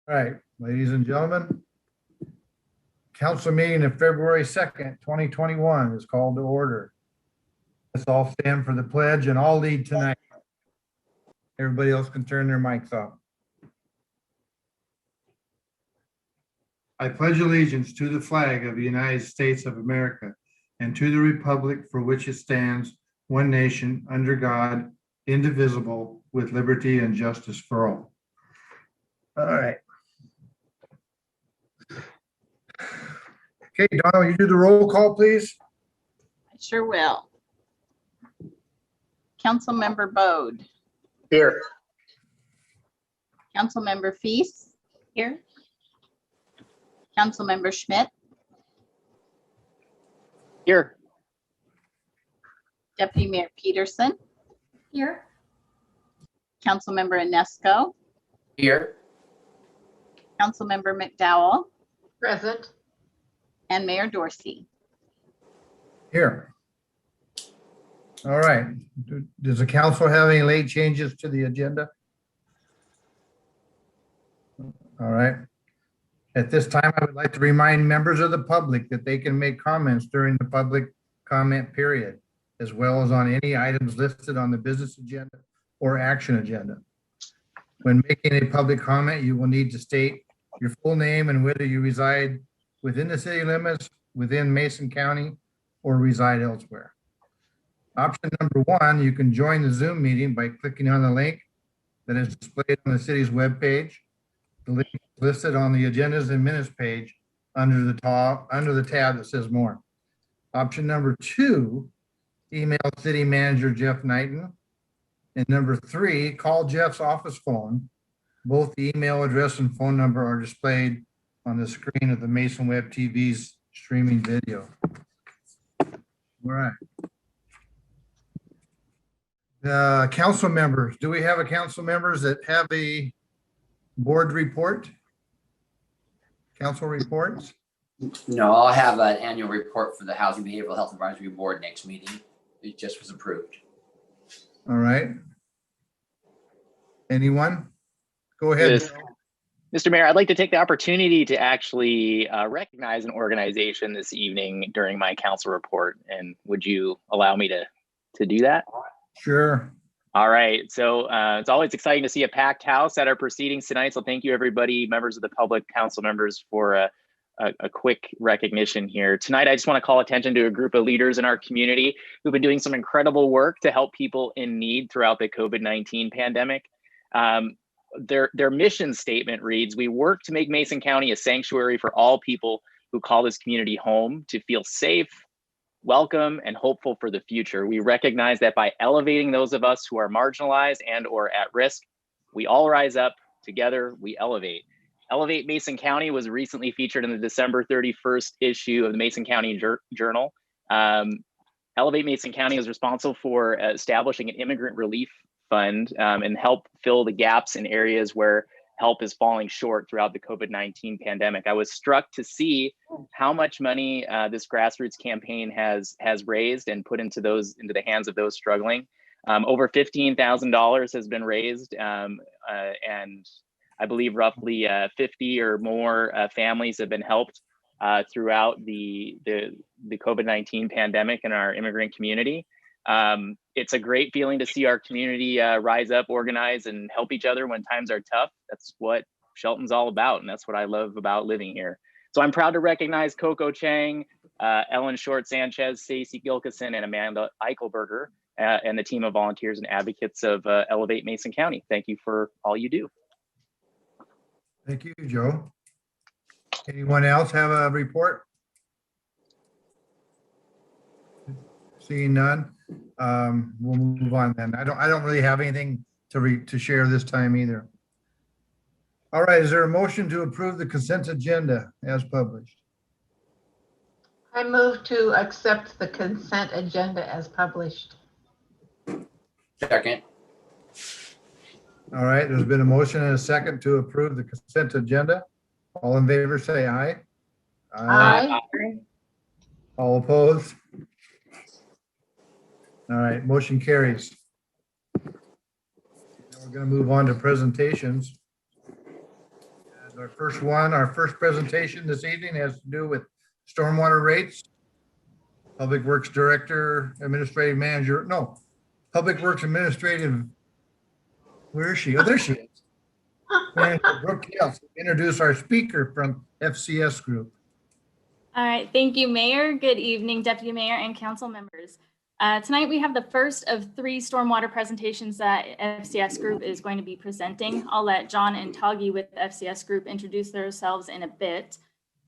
All right, ladies and gentlemen, council meeting of February 2nd, 2021 is called to order. Let's all stand for the pledge and I'll lead tonight. Everybody else can turn their mics off. I pledge allegiance to the flag of the United States of America and to the republic for which it stands, one nation, under God, indivisible, with liberty and justice for all. All right. Okay, Donna, will you do the roll call, please? I sure will. Councilmember Bode. Here. Councilmember Feast. Here. Councilmember Schmidt. Here. Deputy Mayor Peterson. Here. Councilmember Inesco. Here. Councilmember McDowell. Present. And Mayor Dorsey. Here. All right. Does the council have any late changes to the agenda? All right. At this time, I would like to remind members of the public that they can make comments during the public comment period, as well as on any items listed on the business agenda or action agenda. When making a public comment, you will need to state your full name and whether you reside within the city limits, within Mason County, or reside elsewhere. Option number one, you can join the Zoom meeting by clicking on the link that is displayed on the city's webpage. The link is listed on the agendas and minutes page under the tab that says more. Option number two, email city manager Jeff Knighton. And number three, call Jeff's office phone. Both the email address and phone number are displayed on the screen of the Mason Web TV's streaming video. All right. Council members, do we have a council members that have a board report? Council reports? No, I'll have an annual report for the Housing Behavioral Health Advisory Board next meeting. It just was approved. All right. Anyone? Go ahead. Yes. Mr. Mayor, I'd like to take the opportunity to actually recognize an organization this evening during my council report. And would you allow me to do that? Sure. All right. So it's always exciting to see a packed house at our proceedings tonight. So thank you, everybody, members of the public, council members, for a quick recognition here. Tonight, I just want to call attention to a group of leaders in our community who've been doing some incredible work to help people in need throughout the COVID-19 pandemic. Their mission statement reads, "We work to make Mason County a sanctuary for all people who call this community home, to feel safe, welcome, and hopeful for the future. We recognize that by elevating those of us who are marginalized and or at risk, we all rise up, together we elevate." Elevate Mason County was recently featured in the December 31st issue of the Mason County Journal. Elevate Mason County is responsible for establishing an immigrant relief fund and help fill the gaps in areas where help is falling short throughout the COVID-19 pandemic. I was struck to see how much money this grassroots campaign has raised and put into the hands of those struggling. Over $15,000 has been raised, and I believe roughly 50 or more families have been helped throughout the COVID-19 pandemic in our immigrant community. It's a great feeling to see our community rise up, organize, and help each other when times are tough. That's what Shelton's all about, and that's what I love about living here. So I'm proud to recognize Coco Chang, Ellen Short Sanchez, Stacey Gilkison, and Amanda Eichelberger, and the team of volunteers and advocates of Elevate Mason County. Thank you for all you do. Thank you, Joe. Anyone else have a report? Seeing none, we'll move on then. I don't really have anything to share this time either. All right, is there a motion to approve the consent agenda as published? I move to accept the consent agenda as published. Second. All right, there's been a motion and a second to approve the consent agenda. All in favor, say aye. Aye. All opposed? All right, motion carries. Now we're going to move on to presentations. And our Our first presentation this evening has to do with stormwater rates. Public Works Director, Administrative Manager, no, Public Works Administrative. Where is she? Oh, there she is. Manager Brooke Yeltsin, introduce our speaker from FCS Group. All right, thank you, Mayor. Good evening, Deputy Mayor and council members. Tonight we have the first of 3 stormwater presentations that FCS Group is going to be presenting. I'll let John and Toggy with FCS Group introduce themselves in a bit.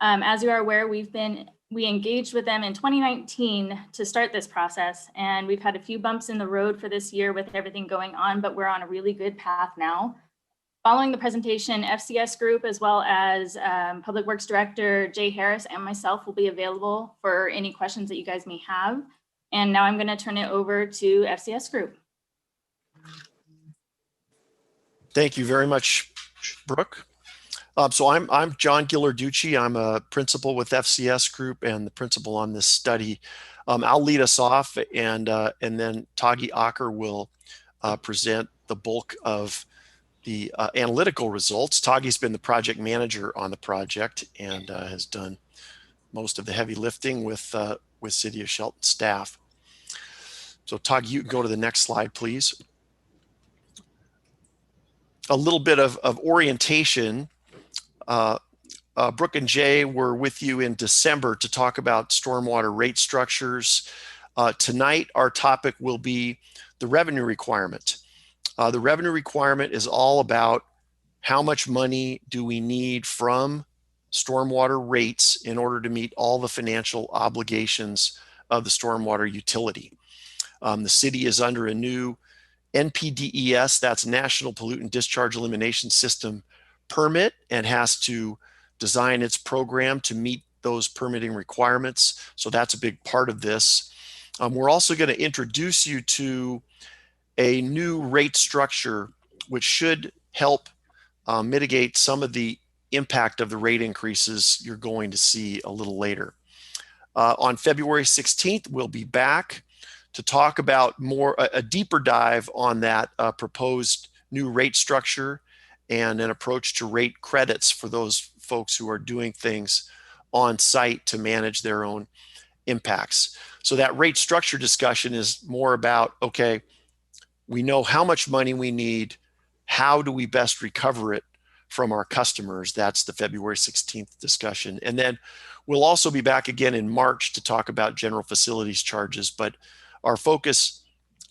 As you are aware, we engaged with them in 2019 to start this process, and we've had a few bumps in the road for this year with everything going on, but we're on a really good path now. Following the presentation, FCS Group, as well as Public Works Director Jay Harris and myself will be available for any questions that you guys may have. And now I'm going to turn it over to FCS Group. Thank you very much, Brooke. So I'm John Ghilarducci. I'm a principal with FCS Group and the principal on this study. I'll lead us off, and then Toggy Acker will present the bulk of the analytical results. Toggy's been the project manager on the project and has done most of the heavy lifting with City of Shelton staff. So Toggy, you can go to the next slide, please. A little bit of orientation. Brooke and Jay were with you in December to talk about stormwater rate structures. Tonight, our topic will be the revenue requirement. The revenue requirement is all about how much money do we need from stormwater rates in order to meet all the financial obligations of the stormwater utility. The city is under a new NPDES, that's National Pollutant Discharge Elimination System permit, and has to design its program to meet those permitting requirements. So that's a big part of this. We're also going to introduce you to a new rate structure, which should help mitigate some of the impact of the rate increases you're going to see a little later. On February 16th, we'll be back to talk about a deeper dive on that proposed new rate structure and an approach to rate credits for those folks who are doing things on site to manage their own impacts. So that rate structure discussion is more about, okay, we know how much money we need. How do we best recover it from our customers? That's the February 16th discussion. And then we'll also be back again in March to talk about general facilities charges. But our focus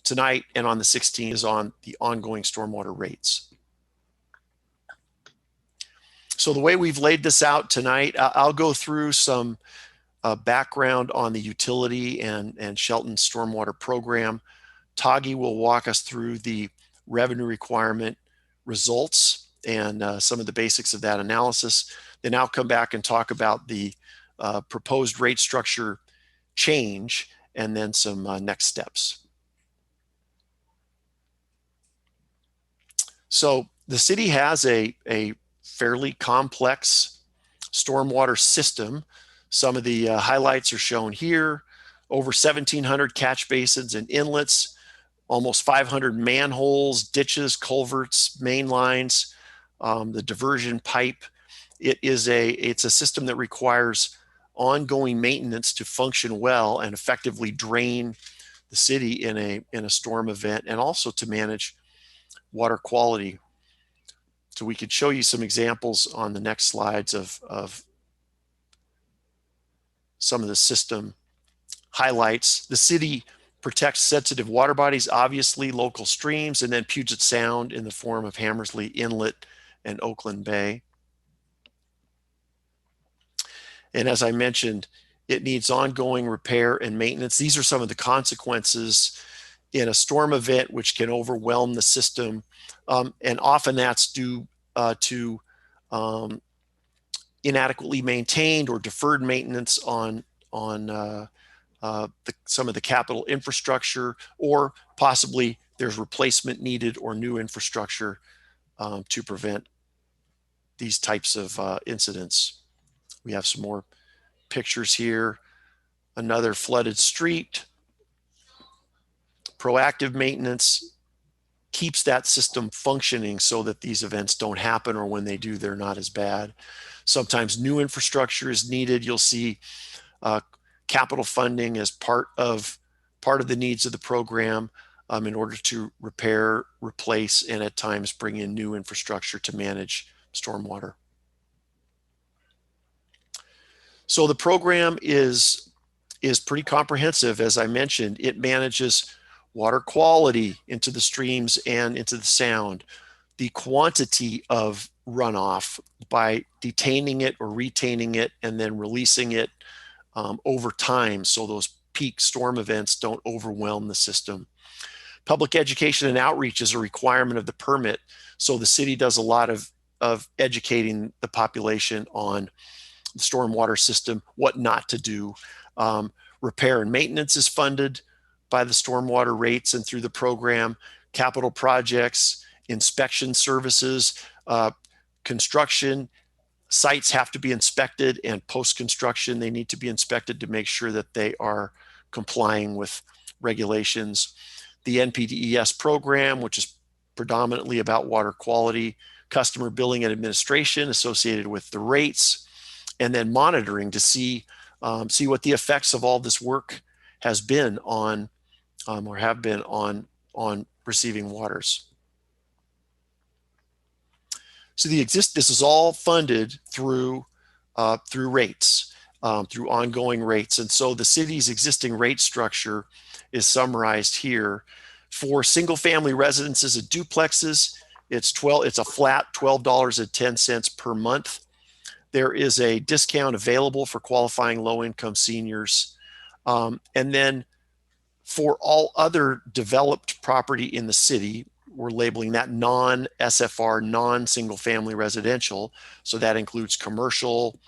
tonight and on the 16th is on the ongoing stormwater rates. So the way we've laid this out tonight, I'll go through some background on the utility and Shelton's stormwater program. Toggy will walk us through the revenue requirement results and some of the basics of that analysis. Then I'll come back and talk about the proposed rate structure change and then some next steps. So the city has a fairly complex stormwater system. Some of the highlights are shown here. Over 1,700 catch basins and inlets, almost 500 manholes, ditches, culverts, main lines, the diversion pipe. It's a system that requires ongoing maintenance to function well and effectively drain the city in a storm event, and also to manage water quality. So we could show you some examples on the next slides of some of the system highlights. The city protects sensitive water bodies, obviously local streams, and then Puget Sound in the form of Hammersley Inlet and Oakland Bay. And as I mentioned, it needs ongoing repair and maintenance. These are some of the consequences in a storm event which can overwhelm the system. And often that's due to inadequately maintained or deferred maintenance on some of the capital infrastructure, or possibly there's replacement needed or new infrastructure to prevent these types of incidents. We have some more pictures here. Another flooded street, proactive maintenance, keeps that system functioning so that these events don't happen, or when they do, they're not as bad. Sometimes new infrastructure is needed. You'll see capital funding as part of the needs of the program in order to repair, replace, and at times bring in new infrastructure to manage stormwater. So the program is pretty comprehensive. As I mentioned, it manages water quality into the streams and into the sound, the quantity of runoff by detaining it or retaining it and then releasing it over time, so those peak storm events don't overwhelm the system. Public education and outreach is a requirement of the permit, so the city does a lot of educating the population on the stormwater system, what not to do. Repair and maintenance is funded by the stormwater rates and through the program. Capital projects, inspection services, construction, sites have to be inspected, and post-construction, they need to be inspected to make sure that they are complying with regulations. The NPDES program, which is predominantly about water quality, customer billing and administration associated with the rates, and then monitoring to see what the effects of all this work has been on or have been on receiving waters. So this is all funded through rates, through ongoing rates. And so the city's existing rate structure is summarized here. For single family residences and duplexes, it's a flat $12.10 per month. There is a discount available for qualifying low-income seniors. And then for all other developed property in the city, we're labeling that non-SFR, non-single family residential. So that includes commercial,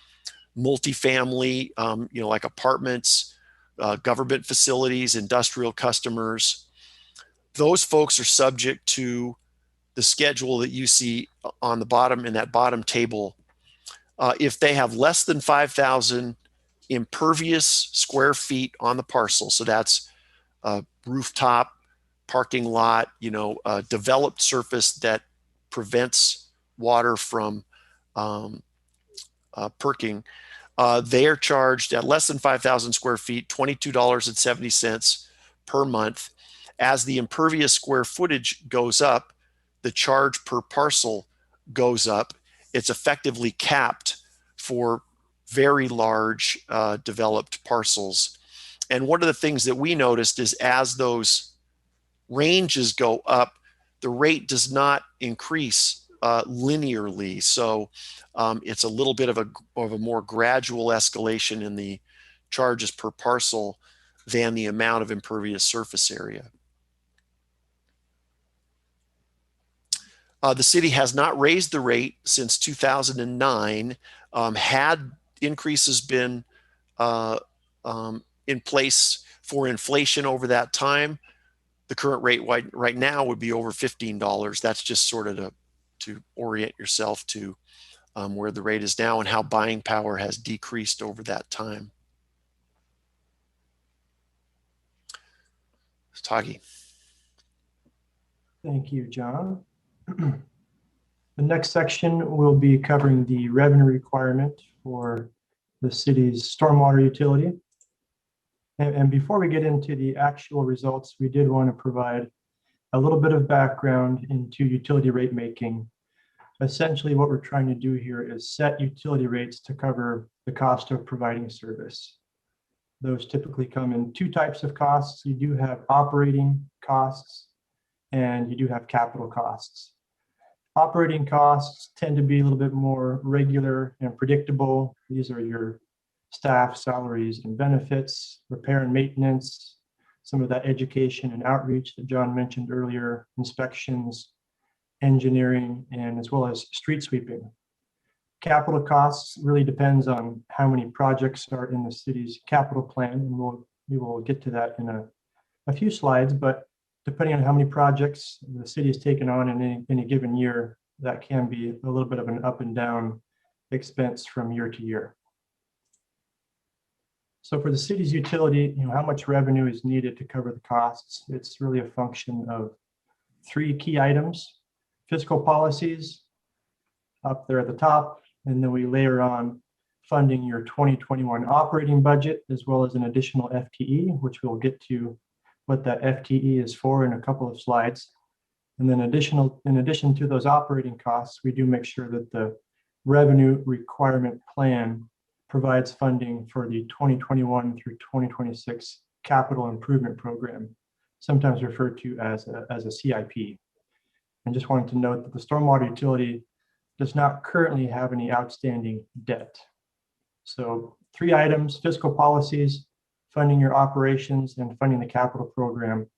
multifamily, like apartments, government facilities, industrial customers. Those folks are subject to the schedule that you see on the bottom in that bottom table. If they have less than 5,000 impervious square feet on the parcel, so that's rooftop, parking lot, a developed surface that prevents water from perking, they are charged at less than 5,000 square feet, $22.70 per month. As the impervious square footage goes up, the charge per parcel goes up. It's effectively capped for very large developed parcels. And one of the things that we noticed is as those ranges go up, the rate does not increase linearly. So it's a little bit of a more gradual escalation in the charges per parcel than the amount of impervious surface area. The city has not raised the rate since 2009. Had increases been in place for inflation over that time, the current rate right now would be over $15. That's just sort of to orient yourself to where the rate is now and how buying power has decreased over that time. Tagi. Thank you, John. The next section will be covering the revenue requirement for the city's stormwater utility. And before we get into the actual results, we did want to provide a little bit of background into utility rate making. Essentially, what we're trying to do here is set utility rates to cover the cost of providing service. Those typically come in two types of costs. You do have operating costs and you do have capital costs. Operating costs tend to be a little bit more regular and predictable. These are your staff salaries and benefits, repair and maintenance, some of that education and outreach that John mentioned earlier, inspections, engineering, and as well as street sweeping. Capital costs really depends on how many projects are in the city's capital plan, and we will get to that in a few slides, but depending on how many projects the city has taken on in any given year, that can be a little bit of an up and down expense from year to year. So for the city's utility, how much revenue is needed to cover the costs? It's really a function of three key items: fiscal policies up there at the top, and then we layer on funding your 2021 operating budget, as well as an additional FTE, which we'll get to what that FTE is for in a couple of slides. And then in addition to those operating costs, we do make sure that the revenue requirement plan provides funding for the 2021 through 2026 capital improvement program, sometimes referred to as a CIP. And just wanted to note that the stormwater utility does not currently have any outstanding debt. So three items: fiscal policies, funding your operations, and funding the capital program.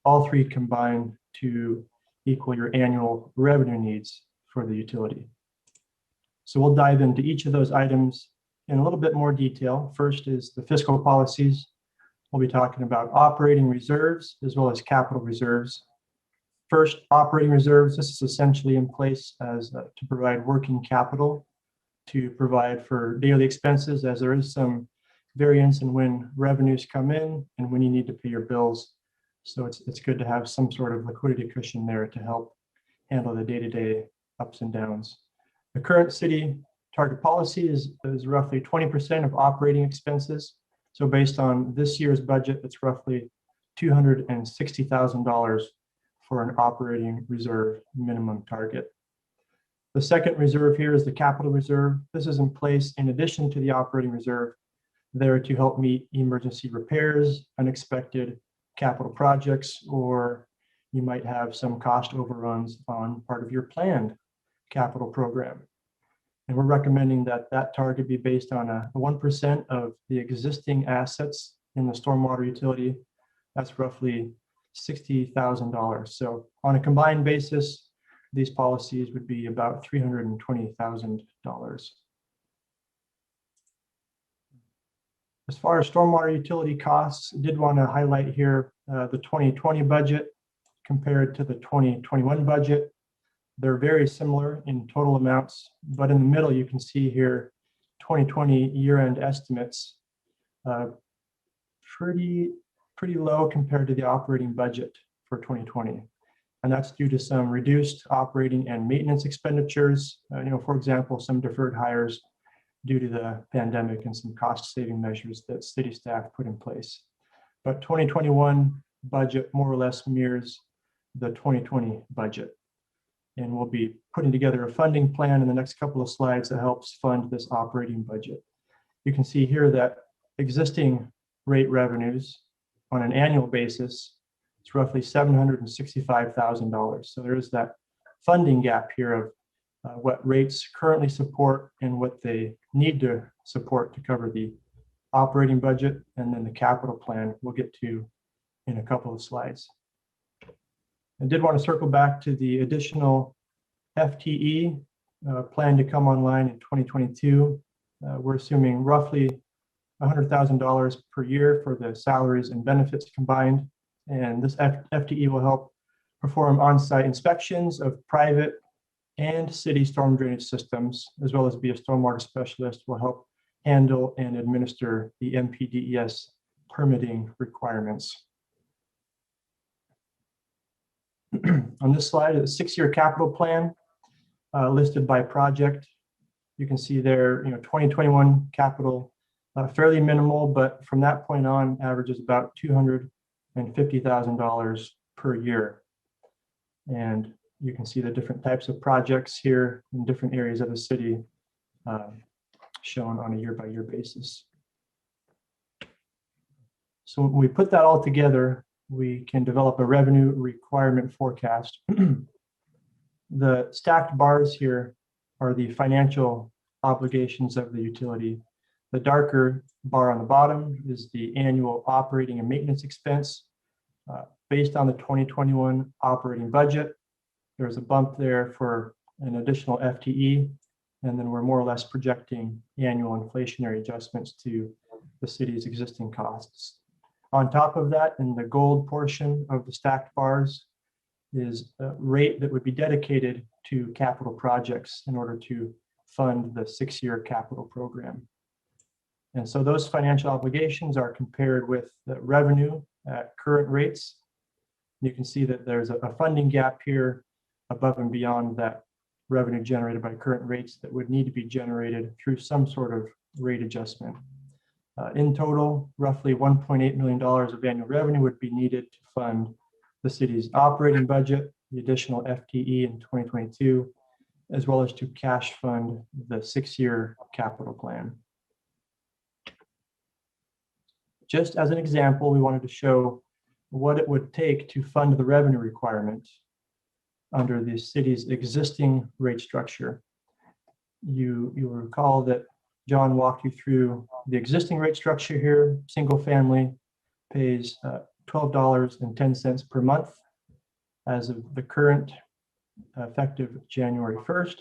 All three combine to equal your annual revenue needs for the utility. So we'll dive into each of those items in a little bit more detail. First is the fiscal policies. We'll be talking about operating reserves as well as capital reserves. First, operating reserves. This is essentially in place as to provide working capital to provide for daily expenses, as there is some variance in when revenues come in and when you need to pay your bills. So it's good to have some sort of liquidity cushion there to help handle the day-to-day ups and downs. The current city target policy is roughly 20% of operating expenses. So based on this year's budget, it's roughly $260,000 for an operating reserve minimum target. The second reserve here is the capital reserve. This is in place in addition to the operating reserve, there to help meet emergency repairs, unexpected capital projects, or you might have some cost overruns on part of your planned capital program. And we're recommending that that target be based on a 1% of the existing assets in the stormwater utility. That's roughly $60,000. So on a combined basis, these policies would be about $320,000. As far as stormwater utility costs, I did want to highlight here the 2020 budget compared to the 2021 budget. They're very similar in total amounts, but in the middle you can see here 2020 year-end estimates, pretty low compared to the operating budget for 2020. And that's due to some reduced operating and maintenance expenditures. For example, some deferred hires due to the pandemic and some cost-saving measures that city staff put in place. But 2021 budget more or less mirrors the 2020 budget. And we'll be putting together a funding plan in the next couple of slides that helps fund this operating budget. You can see here that existing rate revenues on an annual basis, it's roughly $765,000. So there is that funding gap here of what rates currently support and what they need to support to cover the operating budget, and then the capital plan we'll get to in a couple of slides. I did want to circle back to the additional FTE planned to come online in 2022. We're assuming roughly $100,000 per year for the salaries and benefits combined. And this FTE will help perform on-site inspections of private and city storm drainage systems, as well as be a stormwater specialist, will help handle and administer the MPDES permitting requirements. On this slide, a 6-year capital plan listed by project. You can see there, 2021 capital fairly minimal, but from that point on, averages about $250,000 per year. And you can see the different types of projects here in different areas of the city shown on a year-by-year basis. So when we put that all together, we can develop a revenue requirement forecast. The stacked bars here are the financial obligations of the utility. The darker bar on the bottom is the annual operating and maintenance expense. Based on the 2021 operating budget, there's a bump there for an additional FTE, and then we're more or less projecting annual inflationary adjustments to the city's existing costs. On top of that, in the gold portion of the stacked bars, is a rate that would be dedicated to capital projects in order to fund the 6-year capital program. And so those financial obligations are compared with the revenue at current rates, You can see that there's a funding gap here above and beyond that revenue generated by current rates that would need to be generated through some sort of rate adjustment. In total, roughly $1.8 million of annual revenue would be needed to fund the city's operating budget, the additional FTE in 2022, as well as to cash fund the 6-year capital plan. Just as an example, we wanted to show what it would take to fund the revenue requirement under the city's existing rate structure. You'll recall that John walked you through the existing rate structure here. Single family pays $12.10 per month as of the current effective January 1st.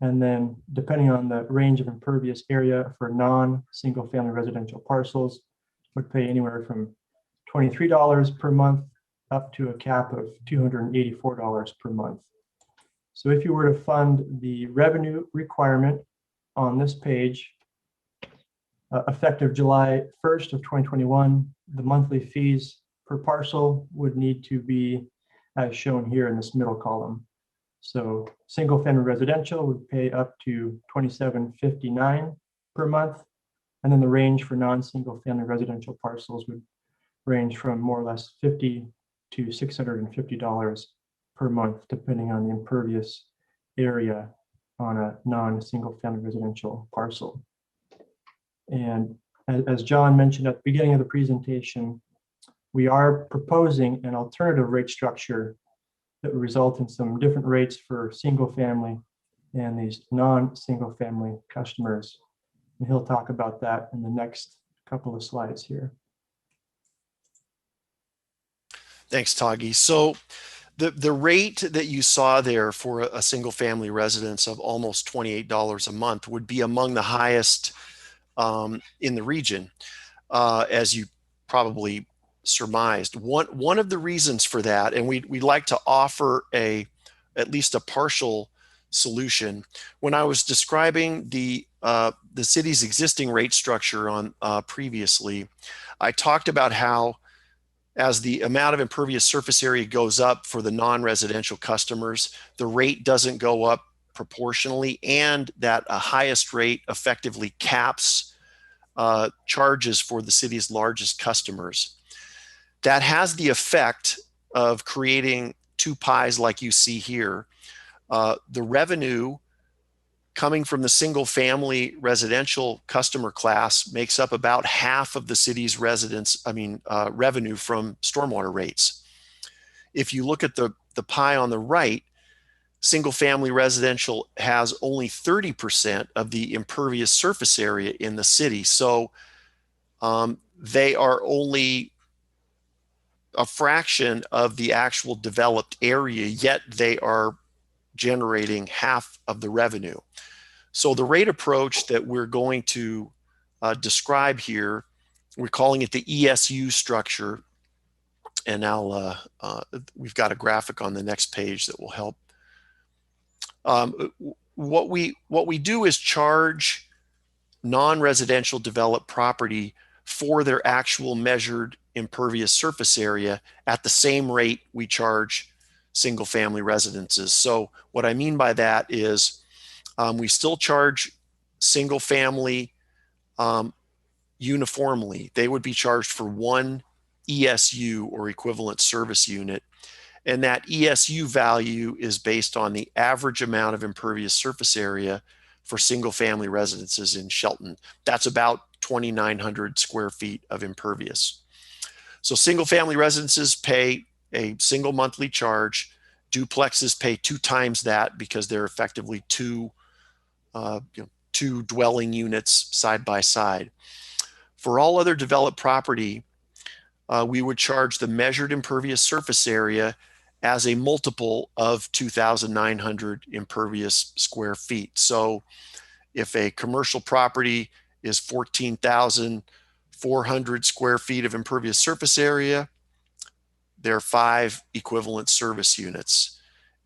And then depending on the range of impervious area for non-single family residential parcels would pay anywhere from $23 per month up to a cap of $284 per month. So if you were to fund the revenue requirement on this page, effective July 1st of 2021, the monthly fees per parcel would need to be as shown here in this middle column. So single family residential would pay up to $27.59 per month. And then the range for non-single family residential parcels would range from more or less $50 to $650 per month, depending on the impervious area on a non-single family residential parcel. And as John mentioned at the beginning of the presentation, we are proposing an alternative rate structure that would result in some different rates for single family and these non-single family customers. And he'll talk about that in the next couple of slides here. Thanks, Tagi. So the rate that you saw there for a single family residence of almost $28 a month would be among the highest in the region, as you probably surmised. One of the reasons for that, and we'd like to offer at least a partial solution. When I was describing the city's existing rate structure on previously, I talked about how as the amount of impervious surface area goes up for the non-residential customers, the rate doesn't go up proportionally, and that a highest rate effectively caps charges for the city's largest customers. That has the effect of creating two pies like you see here. The revenue coming from the single family residential customer class makes up about half of the city's revenue from stormwater rates. If you look at the pie on the right, single family residential has only 30% of the impervious surface area in the city. So they are only a fraction of the actual developed area, yet they are generating half of the revenue. So the rate approach that we're going to describe here, we're calling it the ESU structure. And now we've got a graphic on the next page that will help. What we do is charge non-residential developed property for their actual measured impervious surface area at the same rate we charge single family residences. So what I mean by that is we still charge single family uniformly. They would be charged for one ESU or equivalent service unit. And that ESU value is based on the average amount of impervious surface area for single family residences in Shelton. That's about 2,900 square feet of impervious. So single family residences pay a single monthly charge. Duplexes pay 2 times that because they're effectively two dwelling units side by side. For all other developed property, we would charge the measured impervious surface area as a multiple of 2,900 impervious square feet. So if a commercial property is 14,400 square feet of impervious surface area, there are 5 equivalent service units.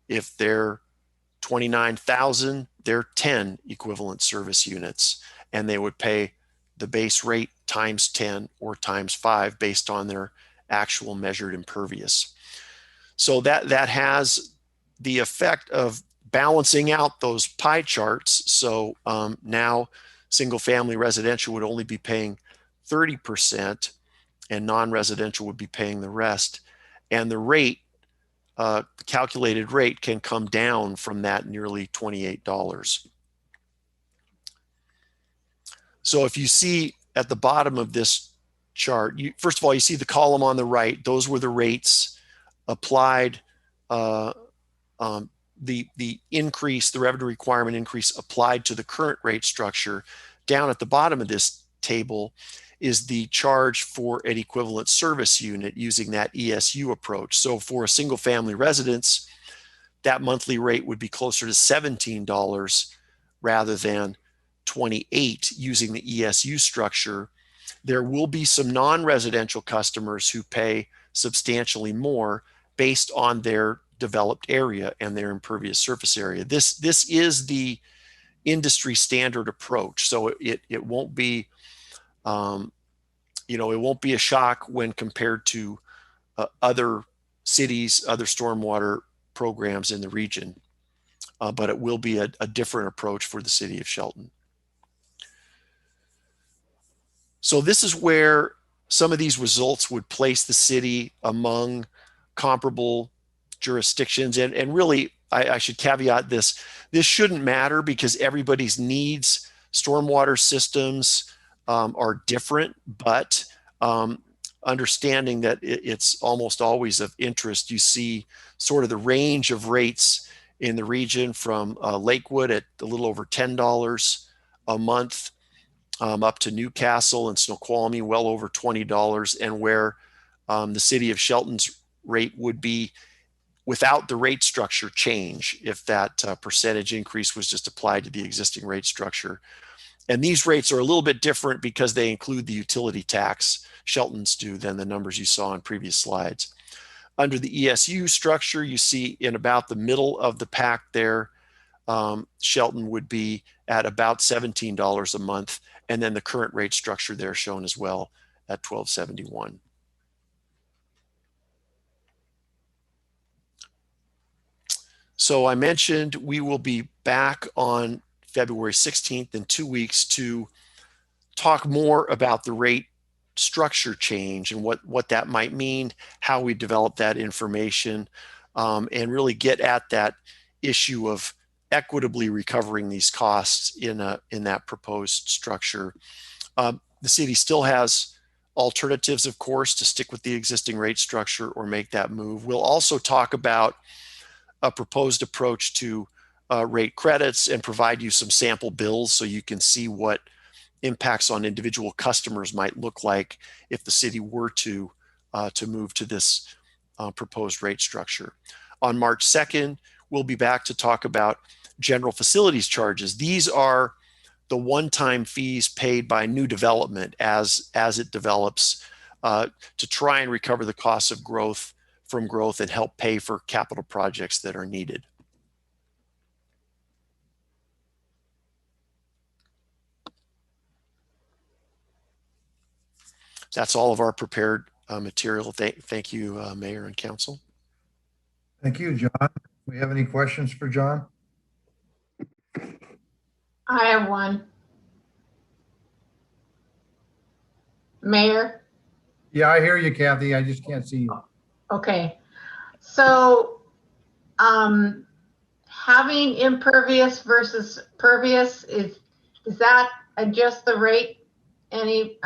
If they're 29,000, they're 10 equivalent service units, and they would pay the base rate times 10 or times 5 based on their actual measured impervious. So that has the effect of balancing out those pie charts. So now single family residential would only be paying 30% and non-residential would be paying the rest. And the rate, the calculated rate, can come down from that nearly $28. So if you see at the bottom of this chart, first of all, you see the column on the right. Those were the rates applied, the increase, the revenue requirement increase applied to the current rate structure. Down at the bottom of this table is the charge for an equivalent service unit using that ESU approach. So for a single family residence, that monthly rate would be closer to $17 rather than 28 using the ESU structure. There will be some non-residential customers who pay substantially more based on their developed area and their impervious surface area. This is the industry standard approach. So it won't be, it won't be a shock when compared to other cities, other stormwater programs in the region, but it will be a different approach for the city of Shelton. So this is where some of these results would place the city among comparable jurisdictions. And really, I should caveat this shouldn't matter because everybody's needs, stormwater systems are different, but understanding that it's almost always of interest. You see sort of the range of rates in the region from Lakewood at a little over $10 a month, up to Newcastle and Snoqualmie, well over $20, and where the city of Shelton's rate would be without the rate structure change if that percentage increase was just applied to the existing rate structure. And these rates are a little bit different because they include the utility tax, Shelton's do, than the numbers you saw in previous slides. Under the ESU structure, you see in about the middle of the pack there, Shelton would be at about $17 a month, and then the current rate structure there shown as well at $12.71. So I mentioned we will be back on February 16th in 2 weeks to talk more about the rate structure change and what that might mean, how we develop that information, and really get at that issue of equitably recovering these costs in that proposed structure. The city still has alternatives, of course, to stick with the existing rate structure or make that move. We'll also talk about a proposed approach to rate credits and provide you some sample bills so you can see what impacts on individual customers might look like if the city were to move to this proposed rate structure. On March 2nd, we'll be back to talk about general facilities charges. These are the one-time fees paid by new development as it develops to try and recover the costs of growth from growth and help pay for capital projects that are needed. That's all of our prepared material. Thank you, Mayor and Council. Thank you, John. Do we have any questions for John? I have one. Mayor? Yeah, I hear you, Kathy. I just can't see you. Okay. So, having impervious versus pervious, is that adjust the rate any,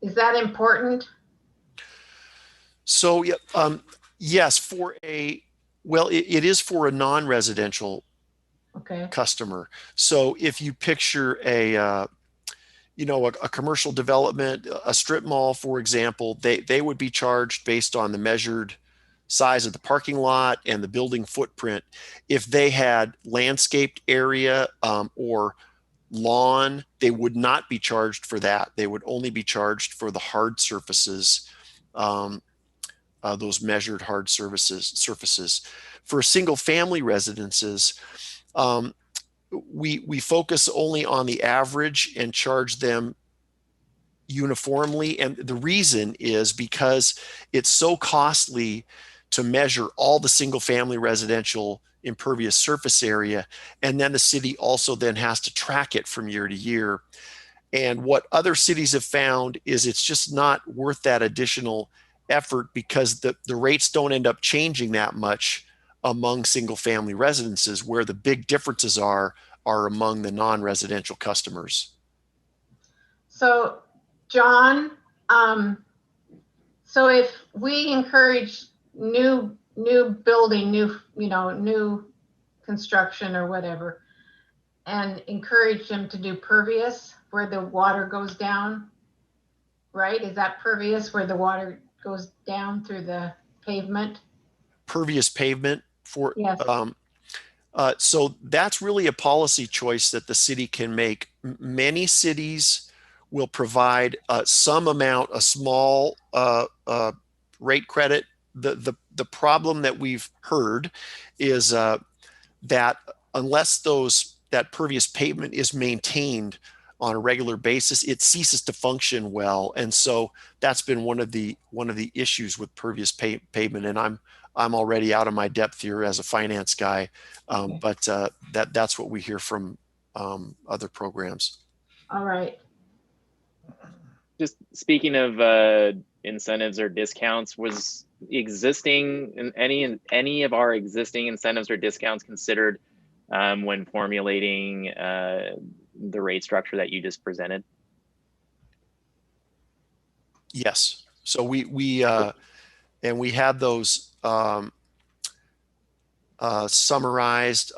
is that important? So, yeah, yes, it is for a non-residential customer. So if you picture a commercial development, a strip mall, for example, they would be charged based on the measured size of the parking lot and the building footprint. If they had landscaped area or lawn, they would not be charged for that. They would only be charged for the hard surfaces, those measured hard surfaces. For single family residences, we focus only on the average and charge them uniformly. And the reason is because it's so costly to measure all the single family residential impervious surface area. And then the city also then has to track it from year to year. And what other cities have found is it's just not worth that additional effort because the rates don't end up changing that much among single family residences. Where the big differences are among the non-residential customers. So, John, so if we encourage new building, new construction or whatever, and encourage them to do pervious where the water goes down, right? Is that pervious where the water goes down through the pavement? Pervious pavement for, Yes. so that's really a policy choice that the city can make. Many cities will provide some amount, a small rate credit. The problem that we've heard is that unless that pervious pavement is maintained on a regular basis, it ceases to function well. And so that's been one of the issues with pervious pavement. And I'm already out of my depth here as a finance guy, but that's what we hear from other programs. All right. Just speaking of incentives or discounts, was any of our existing incentives or discounts considered when formulating the rate structure that you just presented? Yes. So we had those summarized.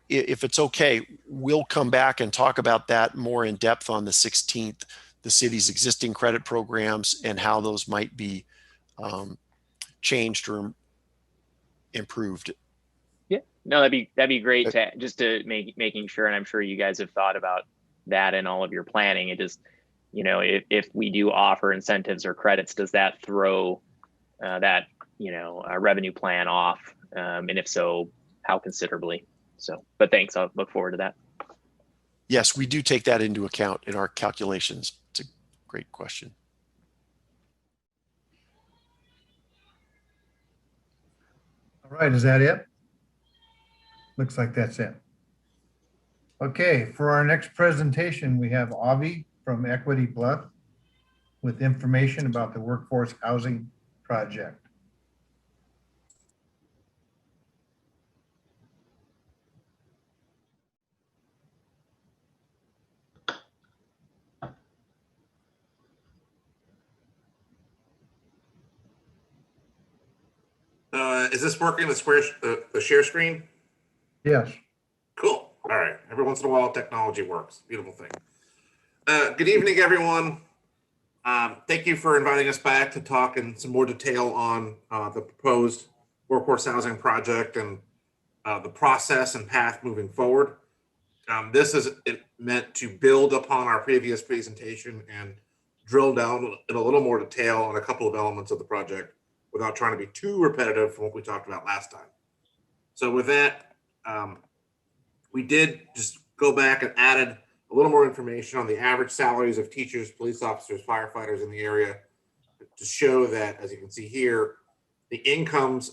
If it's okay, we'll come back and talk about that more in depth on the 16th, the city's existing credit programs and how those might be changed or improved. Yeah, no, that'd be great to just to making sure, and I'm sure you guys have thought about that in all of your planning. It just, if we do offer incentives or credits, does that throw that revenue plan off? And if so, how considerably? So, but thanks. I'll look forward to that. Yes, we do take that into account in our calculations. It's a great question. All right, is that it? Looks like that's it. Okay, for our next presentation, we have Avi from Equity Bluff with information about the workforce housing project. Is this working, the share screen? Yes. Cool. All right. Every once in a while, technology works. Beautiful thing. Good evening, everyone. Thank you for inviting us back to talk in some more detail on the proposed workforce housing project and the process and path moving forward. This is meant to build upon our previous presentation and drill down in a little more detail on a couple of elements of the project without trying to be too repetitive from what we talked about last time. So with that, we did just go back and added a little more information on the average salaries of teachers, police officers, firefighters in the area to show that, as you can see here, the incomes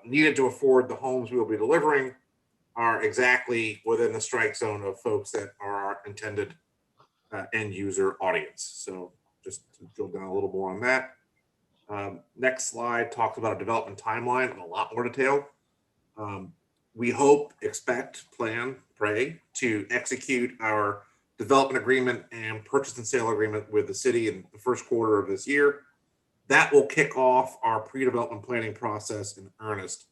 needed to afford the homes we will be delivering are exactly within the strike zone of folks that are our intended end user audience. So just to drill down a little more on that. Next slide talks about a development timeline in a lot more detail. We hope, expect, plan, pray to execute our development agreement and purchase and sale agreement with the city in the first quarter of this year. That will kick off our pre-development planning process in earnest.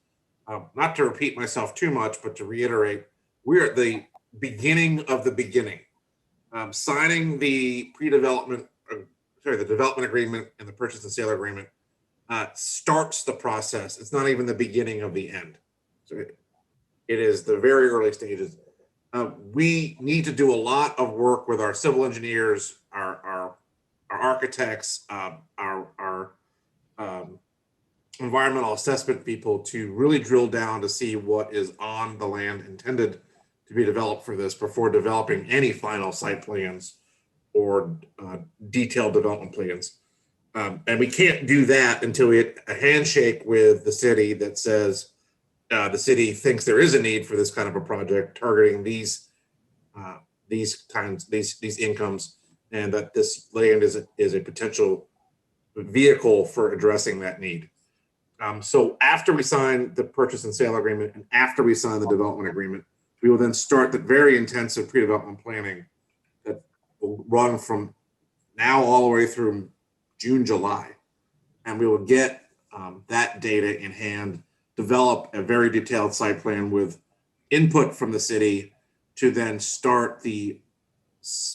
Not to repeat myself too much, but to reiterate, we're at the beginning of the beginning. Signing the the development agreement and the purchase and sale agreement starts the process. It's not even the beginning of the end. So it is the very early stages. We need to do a lot of work with our civil engineers, our architects, our environmental assessment people to really drill down to see what is on the land intended to be developed for this before developing any final site plans or detailed development plans. And we can't do that until we get a handshake with the city that says the city thinks there is a need for this kind of a project targeting these incomes, and that this land is a potential vehicle for addressing that need. So after we sign the purchase and sale agreement and after we sign the development agreement, we will then start the very intensive pre-development planning that will run from now all the way through June, July. And we will get that data in hand, develop a very detailed site plan with input from the city to then start the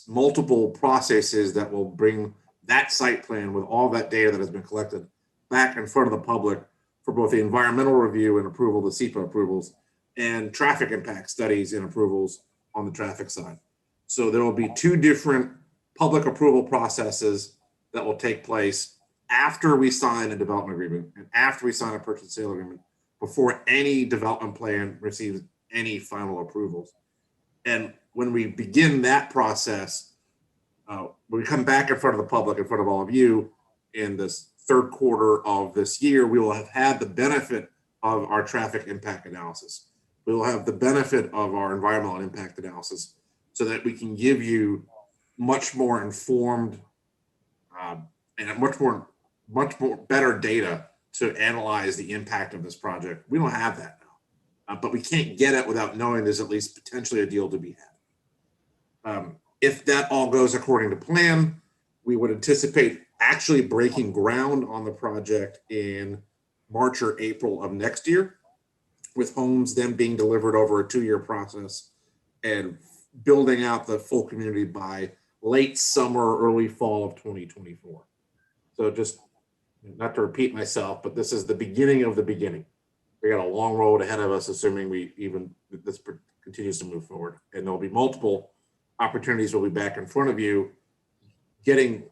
multiple processes that will bring that site plan with all that data that has been collected back in front of the public for both the environmental review and approval, the SEPA approvals, and traffic impact studies and approvals on the traffic side. So there will be two different public approval processes that will take place after we sign a development agreement and after we sign a purchase and sale agreement, before any development plan receives any final approvals. And when we begin that process, when we come back in front of the public, in front of all of you in this third quarter of this year, we will have had the benefit of our traffic impact analysis. We will have the benefit of our environmental impact analysis so that we can give you much more informed and much more better data to analyze the impact of this project. We don't have that now, but we can't get it without knowing there's at least potentially a deal to be had. If that all goes according to plan, we would anticipate actually breaking ground on the project in March or April of next year, with homes then being delivered over a 2-year process and building out the full community by late summer, early fall of 2024. So just not to repeat myself, but this is the beginning of the beginning. We got a long road ahead of us, assuming this continues to move forward. And there'll be multiple opportunities. We'll be back in front of you, getting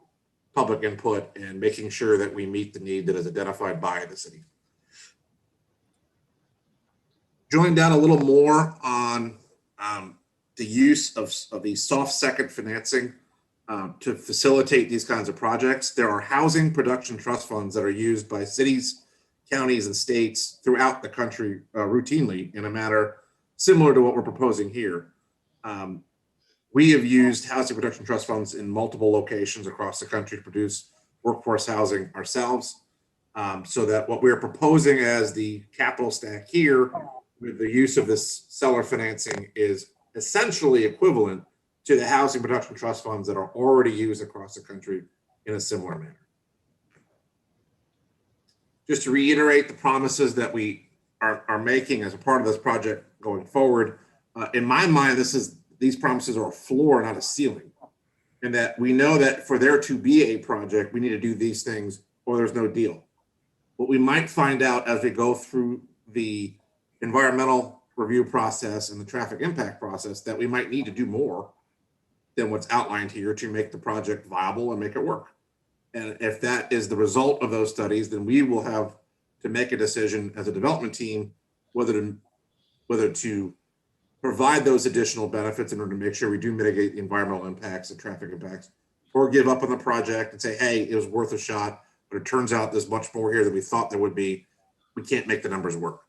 public input and making sure that we meet the need that is identified by the city. Drilling down a little more on the use of the soft second financing to facilitate these kinds of projects. There are housing production trust funds that are used by cities, counties, and states throughout the country routinely in a manner similar to what we're proposing here. We have used housing production trust funds in multiple locations across the country to produce workforce housing ourselves, so that what we're proposing as the capital stack here with the use of this seller financing is essentially equivalent to the housing production trust funds that are already used across the country in a similar manner. Just to reiterate the promises that we are making as a part of this project going forward, in my mind, these promises are a floor, not a ceiling. And that we know that for there to be a project, we need to do these things or there's no deal. What we might find out as we go through the environmental review process and the traffic impact process, that we might need to do more than what's outlined here to make the project viable and make it work. And if that is the result of those studies, then we will have to make a decision as a development team whether to provide those additional benefits in order to make sure we do mitigate the environmental impacts and traffic impacts, or give up on the project and say, hey, it was worth a shot, but it turns out there's much more here than we thought there would be. We can't make the numbers work.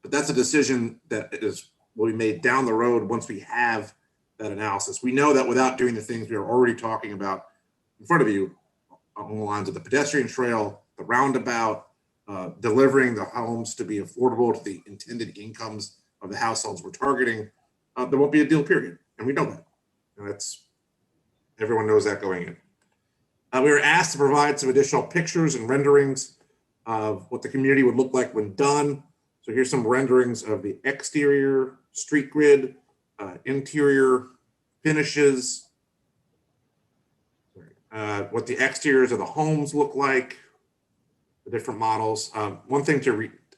But that's a decision that will be made down the road once we have that analysis. We know that without doing the things we are already talking about in front of you, along the lines of the pedestrian trail, the roundabout, delivering the homes to be affordable to the intended incomes of the households we're targeting, there won't be a deal, period. And we know that. And everyone knows that going in. We were asked to provide some additional pictures and renderings of what the community would look like when done. So here's some renderings of the exterior street grid, interior finishes, what the exteriors of the homes look like, the different models. One thing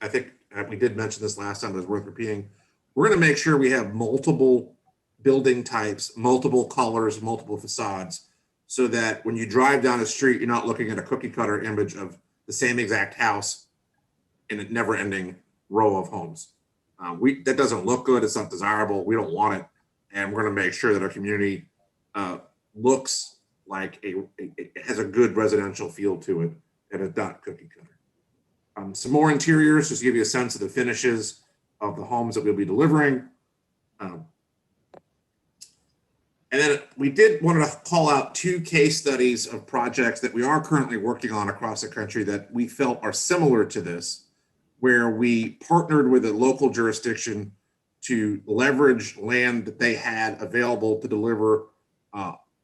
I think we did mention this last time, but it's worth repeating. We're going to make sure we have multiple building types, multiple colors, multiple facades, so that when you drive down the street, you're not looking at a cookie cutter image of the same exact house in a never ending row of homes. That doesn't look good. It's not desirable. We don't want it. And we're going to make sure that our community looks like it has a good residential feel to it, and it's not cookie cutter. Some more interiors, just to give you a sense of the finishes of the homes that we'll be delivering. And then we did want to call out 2 case studies of projects that we are currently working on across the country that we felt are similar to this, where we partnered with a local jurisdiction to leverage land that they had available to deliver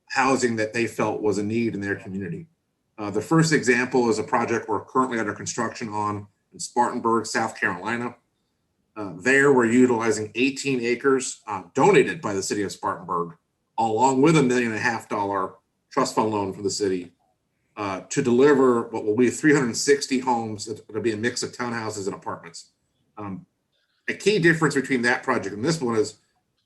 housing that they felt was a need in their community. The first example is a project we're currently under construction on in Spartanburg, South Carolina. There we're utilizing 18 acres donated by the city of Spartanburg, along with $1.5 million trust fund loan from the city to deliver what will be 360 homes. It'll be a mix of townhouses and apartments. A key difference between that project and this one is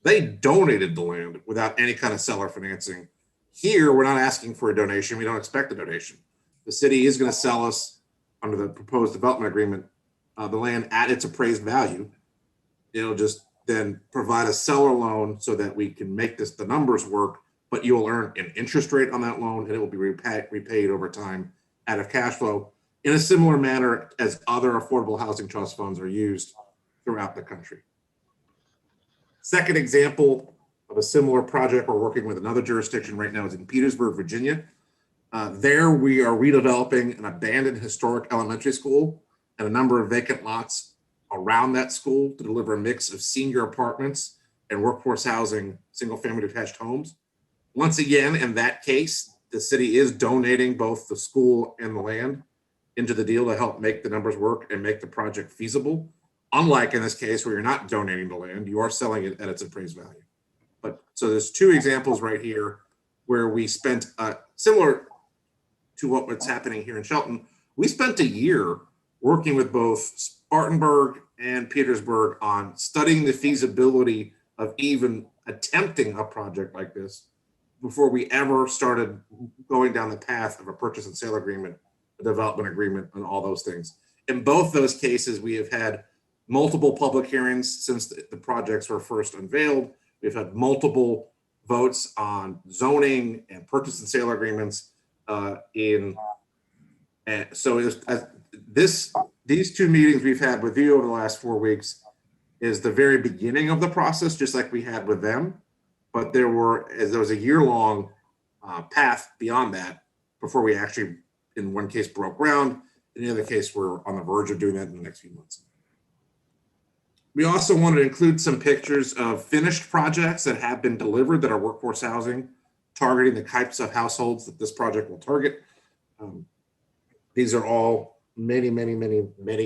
they donated the land without any kind of seller financing. Here, we're not asking for a donation. We don't expect a donation. The city is going to sell us, under the proposed development agreement, the land at its appraised value. It'll just then provide a seller loan so that we can make the numbers work, but you'll earn an interest rate on that loan and it will be repaid over time out of cash flow in a similar manner as other affordable housing trust funds are used throughout the country. Second example of a similar project we're working with another jurisdiction right now is in Petersburg, Virginia. There we are redeveloping an abandoned historic elementary school and a number of vacant lots around that school to deliver a mix of senior apartments and workforce housing, single family detached homes. Once again, in that case, the city is donating both the school and the land into the deal to help make the numbers work and make the project feasible. Unlike in this case where you're not donating the land, you are selling it at its appraised value. But so there's 2 examples right here where we spent similar to what's happening here in Shelton. We spent a year working with both Spartanburg and Petersburg on studying the feasibility of even attempting a project like this before we ever started going down the path of a purchase and sale agreement, a development agreement, and all those things. In both those cases, we have had multiple public hearings since the projects were first unveiled. We've had multiple votes on zoning and purchase and sale agreements. These 2 meetings we've had with you over the last 4 weeks is the very beginning of the process, just like we had with them. But there was a year-long path beyond that before we actually, in one case, broke ground. In the other case, we're on the verge of doing that in the next few months. We also wanted to include some pictures of finished projects that have been delivered that are workforce housing, targeting the types of households that this project will target. These are all many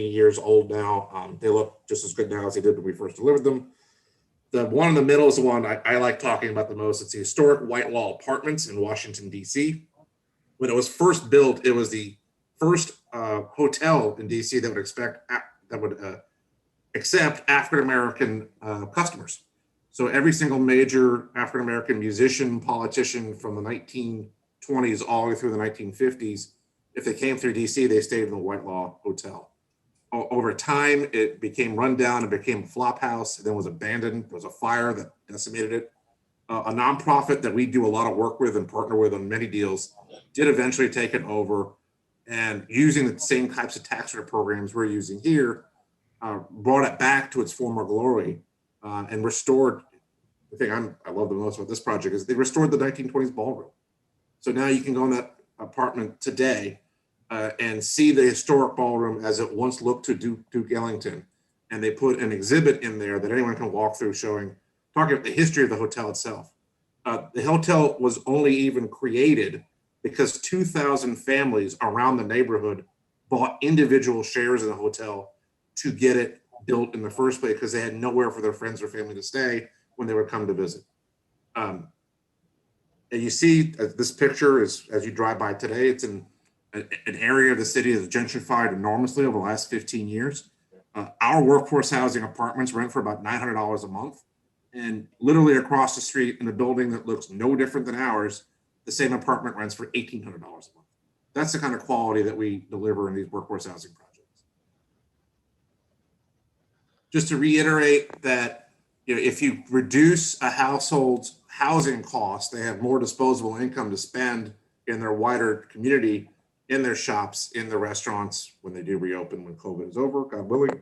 years old now. They look just as good now as they did when we first delivered them. The one in the middle is the one I like talking about the most. It's the historic Whitelaw Apartments in Washington, D.C. When it was first built, it was the first hotel in D.C. that would accept African-American customers. So every single major African-American musician, politician from the 1920s all the way through the 1950s, if they came through DC, they stayed in the Whitelaw Hotel. Over time, it became run down and became a flop house, and then was abandoned. There was a fire that decimated it. A nonprofit that we do a lot of work with and partner with on many deals did eventually take it over, and using the same types of tax credit programs we're using here, brought it back to its former glory and restored. The thing I love the most about this project is they restored the 1920s ballroom. So now you can go in that apartment today and see the historic ballroom as it once looked to Duke Ellington. And they put an exhibit in there that anyone can walk through talking about the history of the hotel itself. The hotel was only even created because 2,000 families around the neighborhood bought individual shares in the hotel to get it built in the first place because they had nowhere for their friends or family to stay when they would come to visit. And you see this picture as you drive by today, it's in an area of the city that's gentrified enormously over the last 15 years. Our workforce housing apartments rent for about $900 a month. And literally across the street in a building that looks no different than ours, the same apartment rents for $1,800 a month. That's the kind of quality that we deliver in these workforce housing projects. Just to reiterate that, if you reduce a household's housing costs, they have more disposable income to spend in their wider community, in their shops, in the restaurants when they do reopen, when COVID is over, God willing,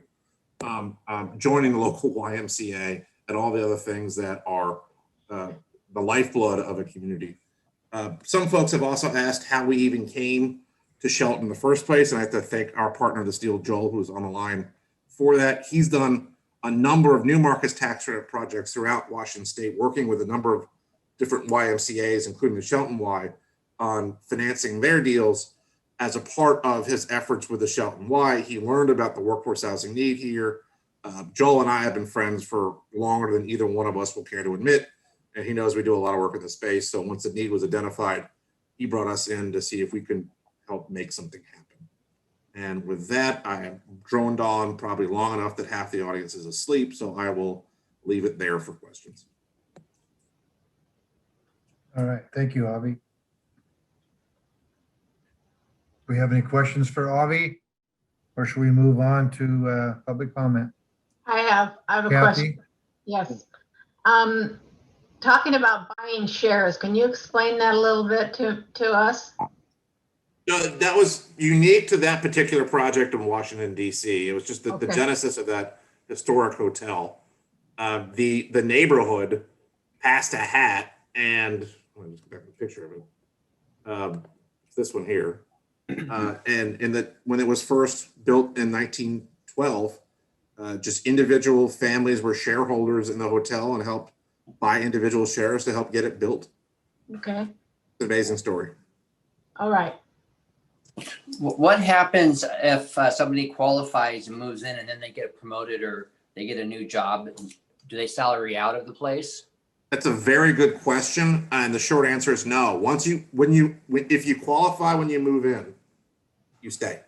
joining the local YMCA and all the other things that are the lifeblood of a community. Some folks have also asked how we even came to Shelton in the first place, and I have to thank our partner, the Steel Joel, who's on the line for that. He's done a number of new markets tax credit projects throughout Washington State, working with a number of different YMCAs, including the Shelton Y, on financing their deals. As a part of his efforts with the Shelton Y, he learned about the workforce housing need here. Joel and I have been friends for longer than either one of us will care to admit, and he knows we do a lot of work in the space. So once the need was identified, he brought us in to see if we could help make something happen. And with that, I have droned on probably long enough that half the audience is asleep, so I will leave it there for questions. All right, thank you, Avi. Do we have any questions for Avi? Or should we move on to public comment? I have a question. Kathy? Yes. Talking about buying shares, can you explain that a little bit to us? That was unique to that particular project in Washington, D.C. It was just the genesis of that historic hotel. The neighborhood passed a hat, and let me just go back to the picture of it. This one here. And when it was first built in 1912, just individual families were shareholders in the hotel and helped buy individual shares to help get it built. Okay. It's an amazing story. All right. What happens if somebody qualifies and moves in and then they get promoted or they get a new job? Do they salary out of the place? That's a very good question, and the short answer is no. If you qualify when you move in, you stay.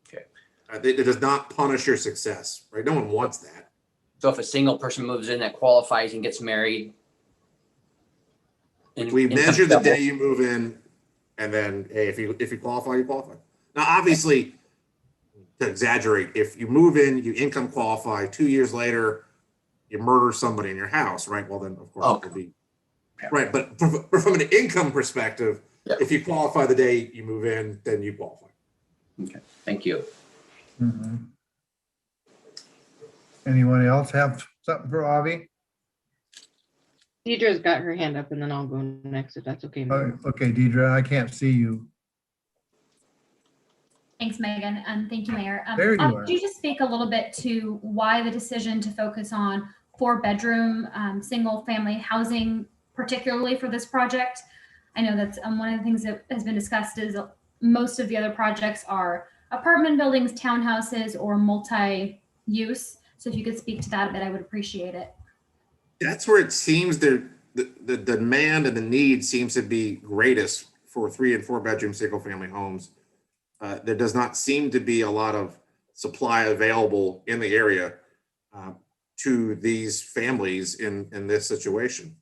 Okay. It does not punish your success, right? No one wants that. So if a single person moves in that qualifies and gets married, We measure the day you move in, and then hey, if you qualify, you qualify. Now, obviously, to exaggerate, if you move in, you income qualify, 2 years later, you murder somebody in your house, right? Well, then of course it would be right. But from an income perspective, if you qualify the day you move in, then you qualify. Okay, thank you. Mm-hmm. Anyone else have something for Avi? Deidre's got her hand up, and then I'll go next if that's okay. Okay, Deidre, I can't see you. Thanks, Megan, and thank you, Mayor. There you are. Could you just speak a little bit to why the decision to focus on 4-bedroom single-family housing, particularly for this project? I know that's one of the things that has been discussed is most of the other projects are apartment buildings, townhouses, or multi-use. So if you could speak to that a bit, I would appreciate it. That's where it seems the demand and the need seems to be greatest for 3 and 4 bedroom single family homes. There does not seem to be a lot of supply available in the area to these families in this situation.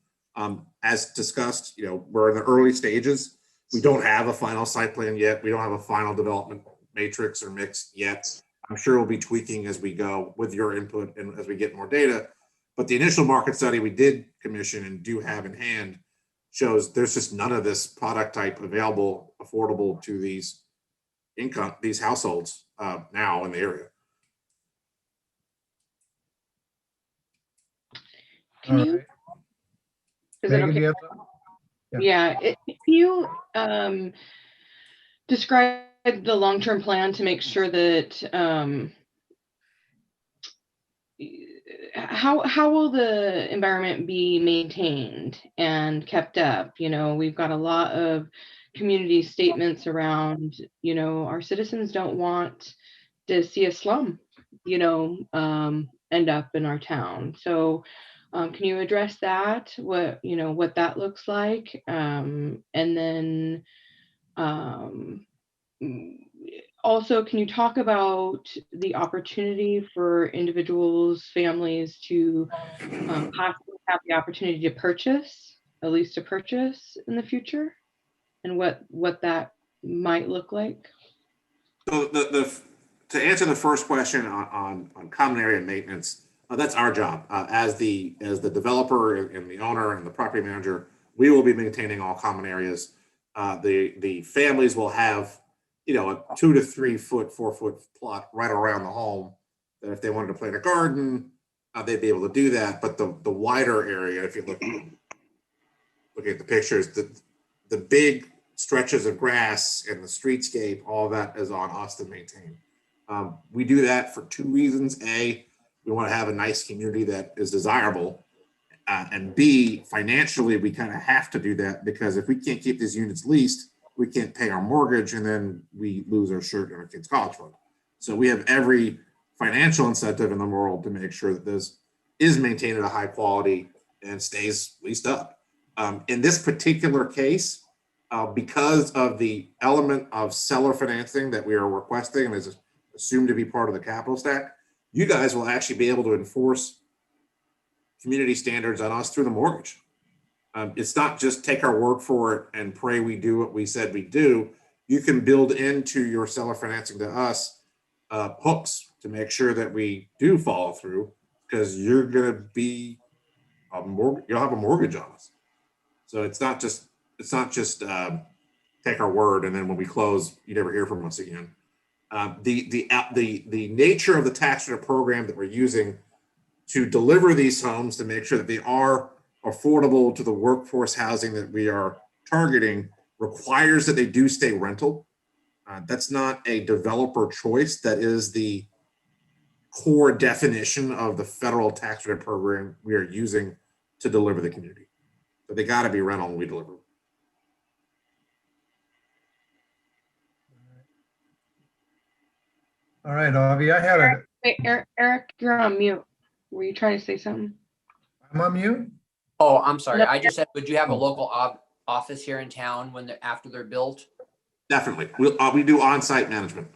As discussed, we're in the early stages. We don't have a final site plan yet. We don't have a final development matrix or mix yet. I'm sure we'll be tweaking as we go with your input and as we get more data. But the initial market study we did commission and do have in hand shows there's just none of this product type available, affordable to these households now in the area. Can you? Is it okay? Yeah. If you describe the long-term plan to make sure that how will the environment be maintained and kept up? We've got a lot of community statements around, our citizens don't want to see a slum, end up in our town. So can you address that? What that looks like? And then also, can you talk about the opportunity for individuals, families to possibly have the opportunity to purchase, at least to purchase in the future, and what that might look like? So to answer the first question on common area maintenance, that's our job as the developer and the owner and the property manager. We will be maintaining all common areas. The families will have, you know, a 2 to 3 foot, 4 foot plot right around the home. That if they wanted to plant a garden, they'd be able to do that. But the wider area, if you look at the pictures, the big stretches of grass and the streetscape, all that is on us to maintain. We do that for 2 reasons. A, we want to have a nice community that is desirable. And B, financially, we kind of have to do that because if we can't keep these units leased, we can't pay our mortgage and then we lose our shirt and our kids' college fund. So we have every financial incentive in the world to make sure that this is maintained at a high quality and stays leased up. In this particular case, because of the element of seller financing that we are requesting and is assumed to be part of the capital stack, you guys will actually be able to enforce community standards on us through the mortgage. It's not just take our word for it and pray we do what we said we do. You can build into your seller financing to us hooks to make sure that we do follow through, because you're going to be you'll have a mortgage on us. So it's not just take our word and then when we close, you never hear from us again. The nature of the tax credit program that we're using to deliver these homes to make sure that they are affordable to the workforce housing that we are targeting requires that they do stay rental. That's not a developer choice. That is the core definition of the federal tax credit program we are using to deliver the community. So they got to be rental when we deliver. All right, Avi, I had a, Wait, Eric, you're on mute. Were you trying to say something? I'm on mute. Oh, I'm sorry. No. I just said, would you have a local office here in town when after they're built? Definitely. We do on-site management.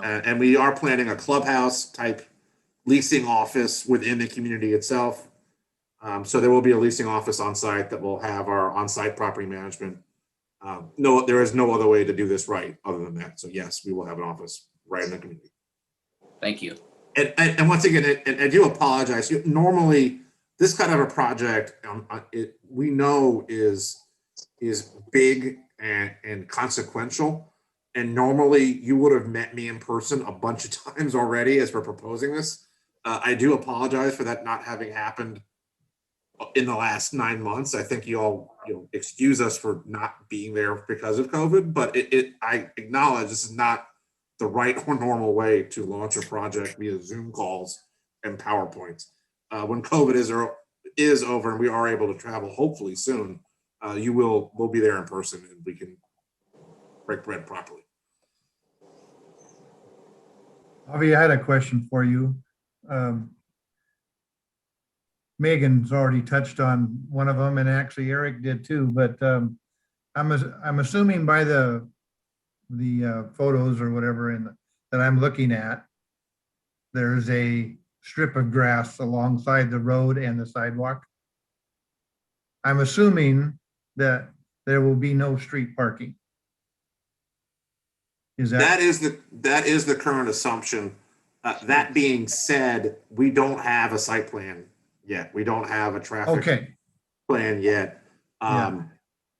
And we are planning a clubhouse type leasing office within the community itself. So there will be a leasing office on site that will have our on-site property management. No, there is no other way to do this right other than that. So yes, we will have an office right in the community. Thank you. And once again, and I do apologize. Normally, this kind of a project, we know is big and consequential. And normally, you would have met me in person a bunch of times already as we're proposing this. I do apologize for that not having happened in the last 9 months. I think you all excuse us for not being there because of COVID, but I acknowledge this is not the right or normal way to launch a project via Zoom calls and PowerPoints. When COVID is over and we are able to travel, hopefully soon, we'll be there in person and we can break bread properly. Avi, I had a question for you. Megan's already touched on one of them, and actually Eric did too. But I'm assuming by the photos or whatever that I'm looking at, there's a strip of grass alongside the road and the sidewalk. I'm assuming that there will be no street parking. That is the current assumption. That being said, we don't have a site plan yet. We don't have a traffic plan yet.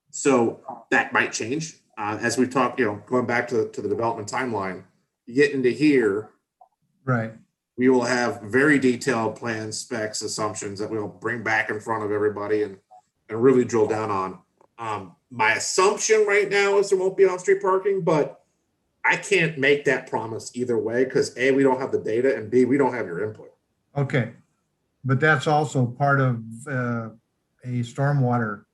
So that might change as we talk. Going back to the development timeline, you get into here, right? We will have very detailed plans, specs, assumptions that we'll bring back in front of everybody and really drill down on. My assumption right now is there won't be on-street parking, but I can't make that promise either way because A, we don't have the data, and B, we don't have your input. Okay, but that's also part of a stormwater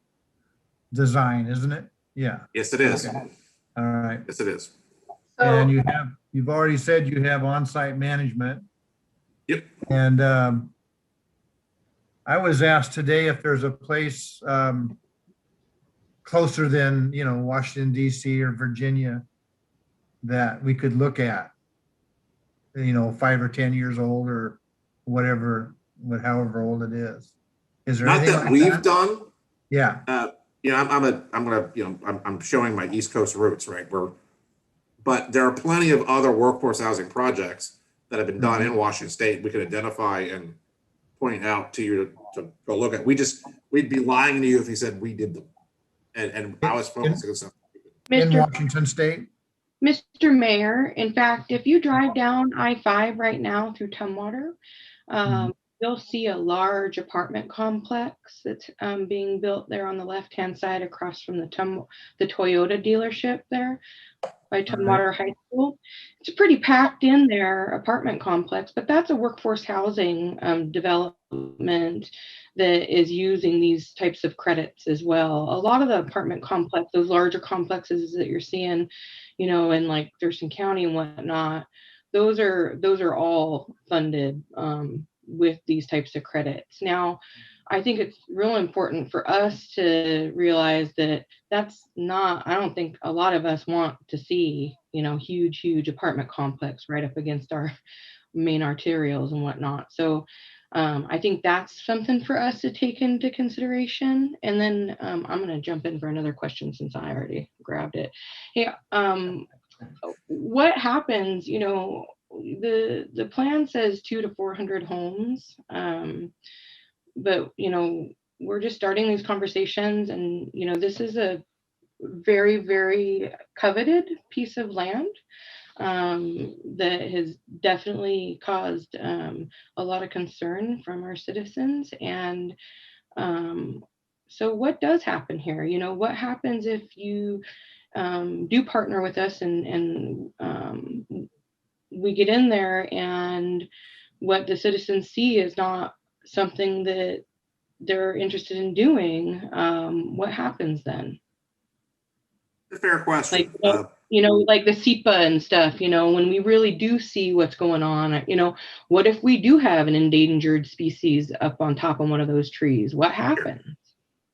design, isn't it? Yeah. Yes, it is. Okay. All right. Yes, it is. And you've already said you have on-site management. Yep. And I was asked today if there's a place closer than, Washington, D.C. or Virginia that we could look at, 5 or 10 years old or whatever, however old it is. Is there Not anything that like we've done? Yeah. I'm showing my East Coast roots, right? But there are plenty of other workforce housing projects that have been done in Washington State. We could identify and point out to you to go look at. We'd be lying to you if we said we did them. And I was focusing on something. in Mr. Washington State? Mr. Mayor, in fact, if you drive down I-5 right now through Tumwater, you'll see a large apartment complex that's being built there on the left-hand side across from the Toyota dealership there by Tumwater High School. It's a pretty packed in there apartment complex, but that's a workforce housing development that is using these types of credits as well. A lot of the apartment complex, those larger complexes that you're seeing, you know, in like Thurston County and whatnot, those are all funded with these types of credits. Now, I think it's real important for us to realize that that's not, I don't think a lot of us want to see, you know, huge apartment complex right up against our main arterials and whatnot. So I think that's something for us to take into consideration. And then I'm going to jump in for another question since I already grabbed it. Hey, what happens, you know, the plan says 200 to 400 homes. But, you know, we're just starting these conversations and, you know, this is a very, very coveted piece of land that has definitely caused a lot of concern from our citizens. And so what does happen here? You know, what happens if you do partner with us and we get in there and what the citizens see is not something that they're interested in doing, what happens then? A fair question. Like, you know, like the SEPA and stuff, you know, when we really do see what's going on, you know, what if we do have an endangered species up on top of one of those trees? What happens?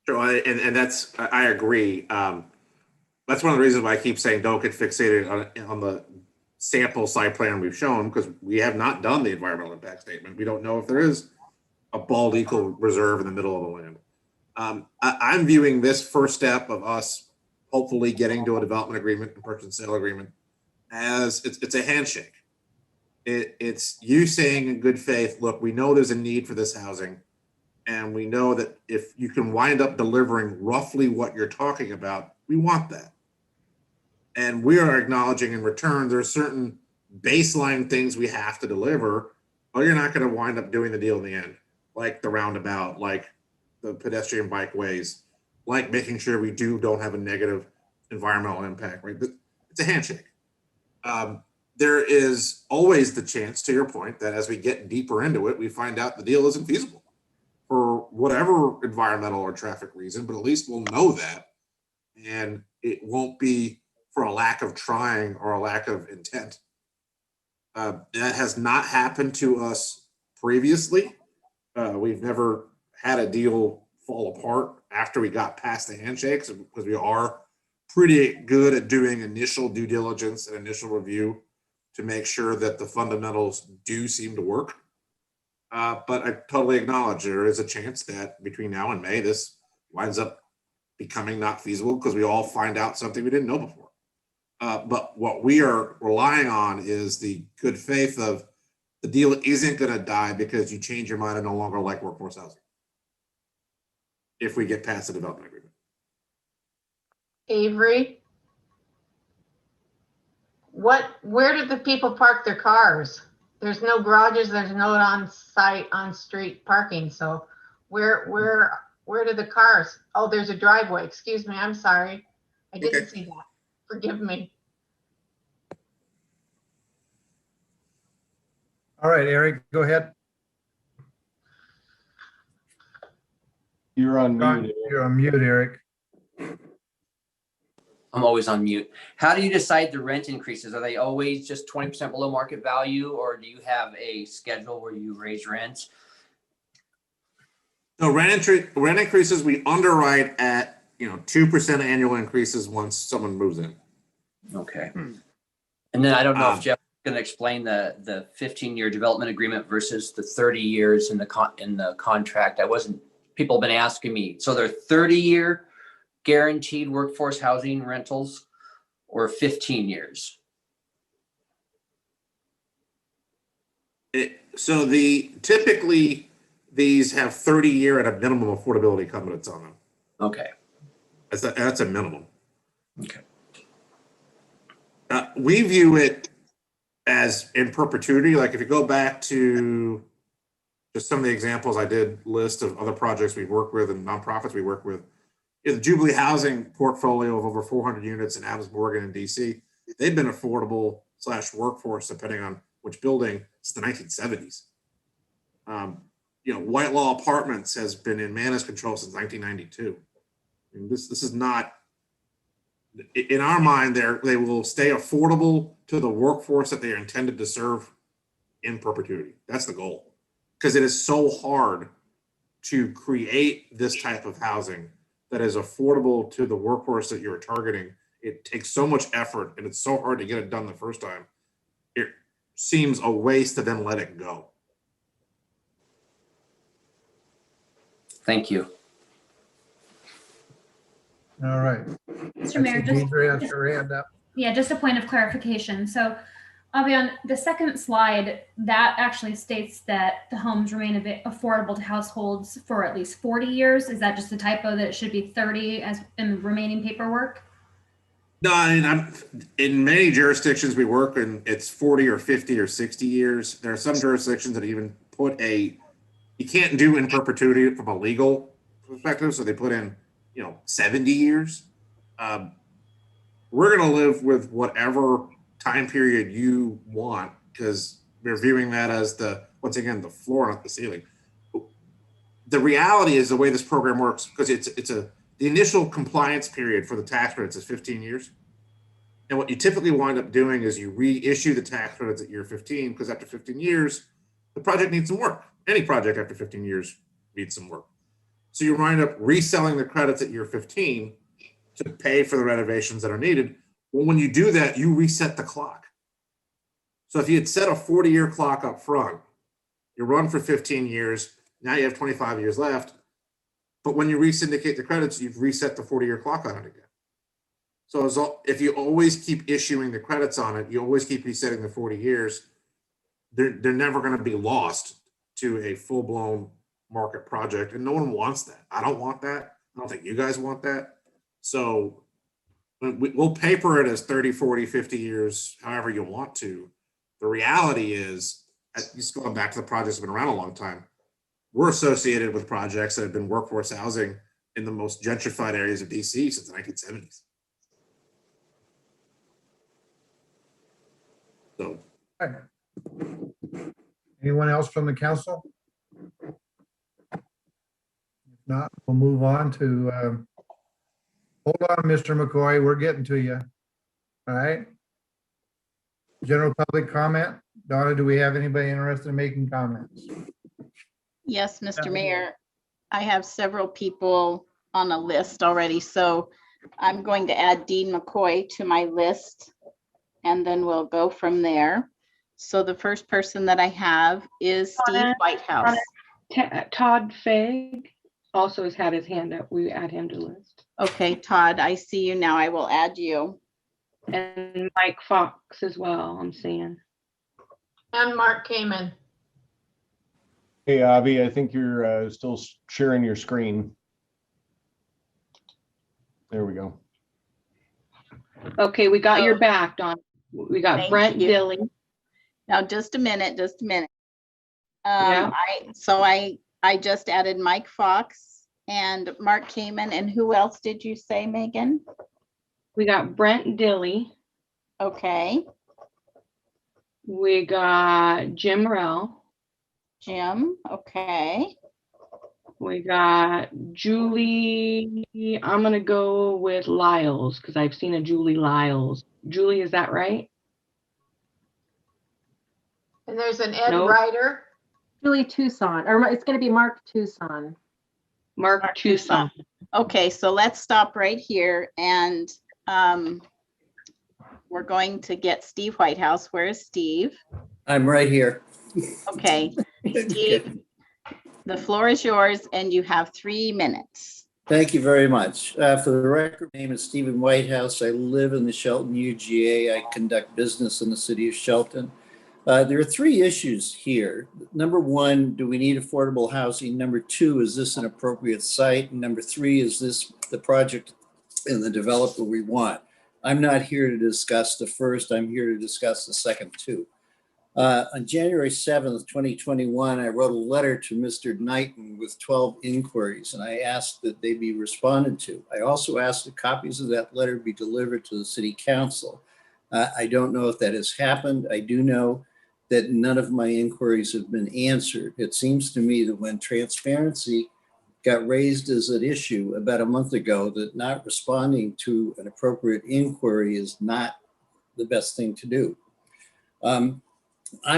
Sure, and that's, I agree. That's one of the reasons why I keep saying don't get fixated on the sample site plan we've shown, because we have not done the environmental impact statement. We don't know if there is a bald eagle reserve in the middle of the land. I'm viewing this first step of us hopefully getting to a development agreement and purchase and sale agreement as it's a handshake. It's you saying in good faith, look, we know there's a need for this housing, and we know that if you can wind up delivering roughly what you're talking about, we want that. And we are acknowledging in return there are certain baseline things we have to deliver, or you're not going to wind up doing the deal in the end, like the roundabout, like the pedestrian bikeways, like making sure we don't have a negative environmental impact, right? It's a handshake. There is always the chance, to your point, that as we get deeper into it, we find out the deal isn't feasible for whatever environmental or traffic reason, but at least we'll know that. And it won't be for a lack of trying or a lack of intent. That has not happened to us previously. We've never had a deal fall apart after we got past the handshakes, because we are pretty good at doing initial due diligence and initial review to make sure that the fundamentals do seem to work. But I totally acknowledge there is a chance that between now and May, this winds up becoming not feasible because we all find out something we didn't know before. But what we are relying on is the good faith of the deal isn't going to die because you change your mind and no longer like workforce housing, if we get past the development agreement. Avery, where did the people park their cars? There's no garages, there's no on street parking. So where do the cars? Oh, there's a driveway. Excuse me, I'm sorry. I didn't see that. Forgive me. All right, Eric, go ahead. You're on mute. You're on mute, Eric. I'm always on mute. How do you decide the rent increases? Are they always just 20% below market value, or do you have a schedule where you raise rents? No, rent increases we underwrite at 2% annual increases once someone moves in. Okay. And then I don't know if Jeff is going to explain the 15-year development agreement versus the 30 years in the contract. People have been asking me. So they're 30-year guaranteed workforce housing rentals or 15 years? So typically these have 30-year at a minimum affordability covenants on them. Okay. That's a minimum. Okay. We view it as in perpetuity. Like if you go back to just some of the examples I did list of other projects we've worked with and nonprofits we work with, the Jubilee Housing portfolio of over 400 units in Adams Morgan and DC, they've been affordable / workforce, depending on which building, since the 1970s. White Law Apartments has been in managed control since 1992. I mean, this is not, in our mind, they will stay affordable to the workforce that they are intended to serve in perpetuity. That's the goal. Because it is so hard to create this type of housing that is affordable to the workforce that you're targeting. It takes so much effort and it's so hard to get it done the first time. It seems a waste to then let it go. Thank you. All right. Mr. Mayor, just, Deidre has her hand up. yeah, just a point of clarification. So I'll be on the second slide, that actually states that the homes remain affordable to households for at least 40 years. Is that just a typo that it should be 30 as in remaining paperwork? No, in many jurisdictions we work in, it's 40 or 50 or 60 years. There are some jurisdictions that even put you can't do in perpetuity from a legal perspective. So they put in, 70 years. We're going to live with whatever time period you want, because we're viewing that as once again, the floor, not the ceiling. The reality is the way this program works, because the initial compliance period for the tax credits is 15 years. And what you typically wind up doing is you reissue the tax credits at year 15, because after 15 years, the project needs some work. Any project after 15 years needs some work. So you wind up reselling the credits at year 15 to pay for the renovations that are needed. Well, when you do that, you reset the clock. So if you had set a 40-year clock up front, you run for 15 years, now you have 25 years left. But when you resyndicate the credits, you've reset the 40-year clock on it again. So if you always keep issuing the credits on it, you always keep resetting the 40 years, they're never going to be lost to a full-blown market project. And no one wants that. I don't want that. I don't think you guys want that. So we'll paper it as 30, 40, 50 years, however you want to. The reality is, just going back to the projects that have been around a long time, we're associated with projects that have been workforce housing in the most gentrified areas of DC since the 1970s. So, Right. Anyone else from the council? If not, we'll move on to, hold on, Mr. McCoy, we're getting to you. All right. General public comment. Donna, do we have anybody interested in making comments? Yes, Mr. Mayor, I have several people on a list already, so I'm going to add Dean McCoy to my list, and then we'll go from there. So the first person that I have is Steve Whitehouse. Todd Fagg also has had his hand up. We add him to the list. Okay, Todd, I see you now. I will add you. And Mike Fox as well, I'm seeing. And Mark Kamen. Hey, Avi, I think you're still sharing your screen. There we go. Okay, we got your back, Don. We got Thank Brent you. Dilly. Now, just a minute. Yeah. I just added Mike Fox and Mark Kamen, and who else did you say, Megan? We got Brent Dilly. Okay, We got Jim Rell. Jim, okay. We got Julie. I'm gonna go with Lyles because I've seen a Julie Lyles. Julie, is that right? And there's an Ed Nope. Ryder. Julie Tucson, or it's going to be Mark Tucson. Mark Mark Tucson. Okay, so let's stop right here and we're going to get Steve Whitehouse. Where is Steve? I'm right here. Okay, Steve, the floor is yours and you have 3 minutes. Thank you very much. For the record, my name is Stephen Whitehouse. I live in the Shelton UGA. I conduct business in the city of Shelton. There are 3 issues here. Number 1, do we need affordable housing? Number 2, is this an appropriate site? And number 3, is this the project and the developer we want? I'm not here to discuss the first, I'm here to discuss the second two. On January 7th, 2021, I wrote a letter to Mr. Knighton with 12 inquiries, and I asked that they be responded to. I also asked that copies of that letter be delivered to the city council. I don't know if that has happened. I do know that none of my inquiries have been answered. It seems to me that when transparency got raised as an issue about a month ago, that not responding to an appropriate inquiry is not the best thing to do. I'm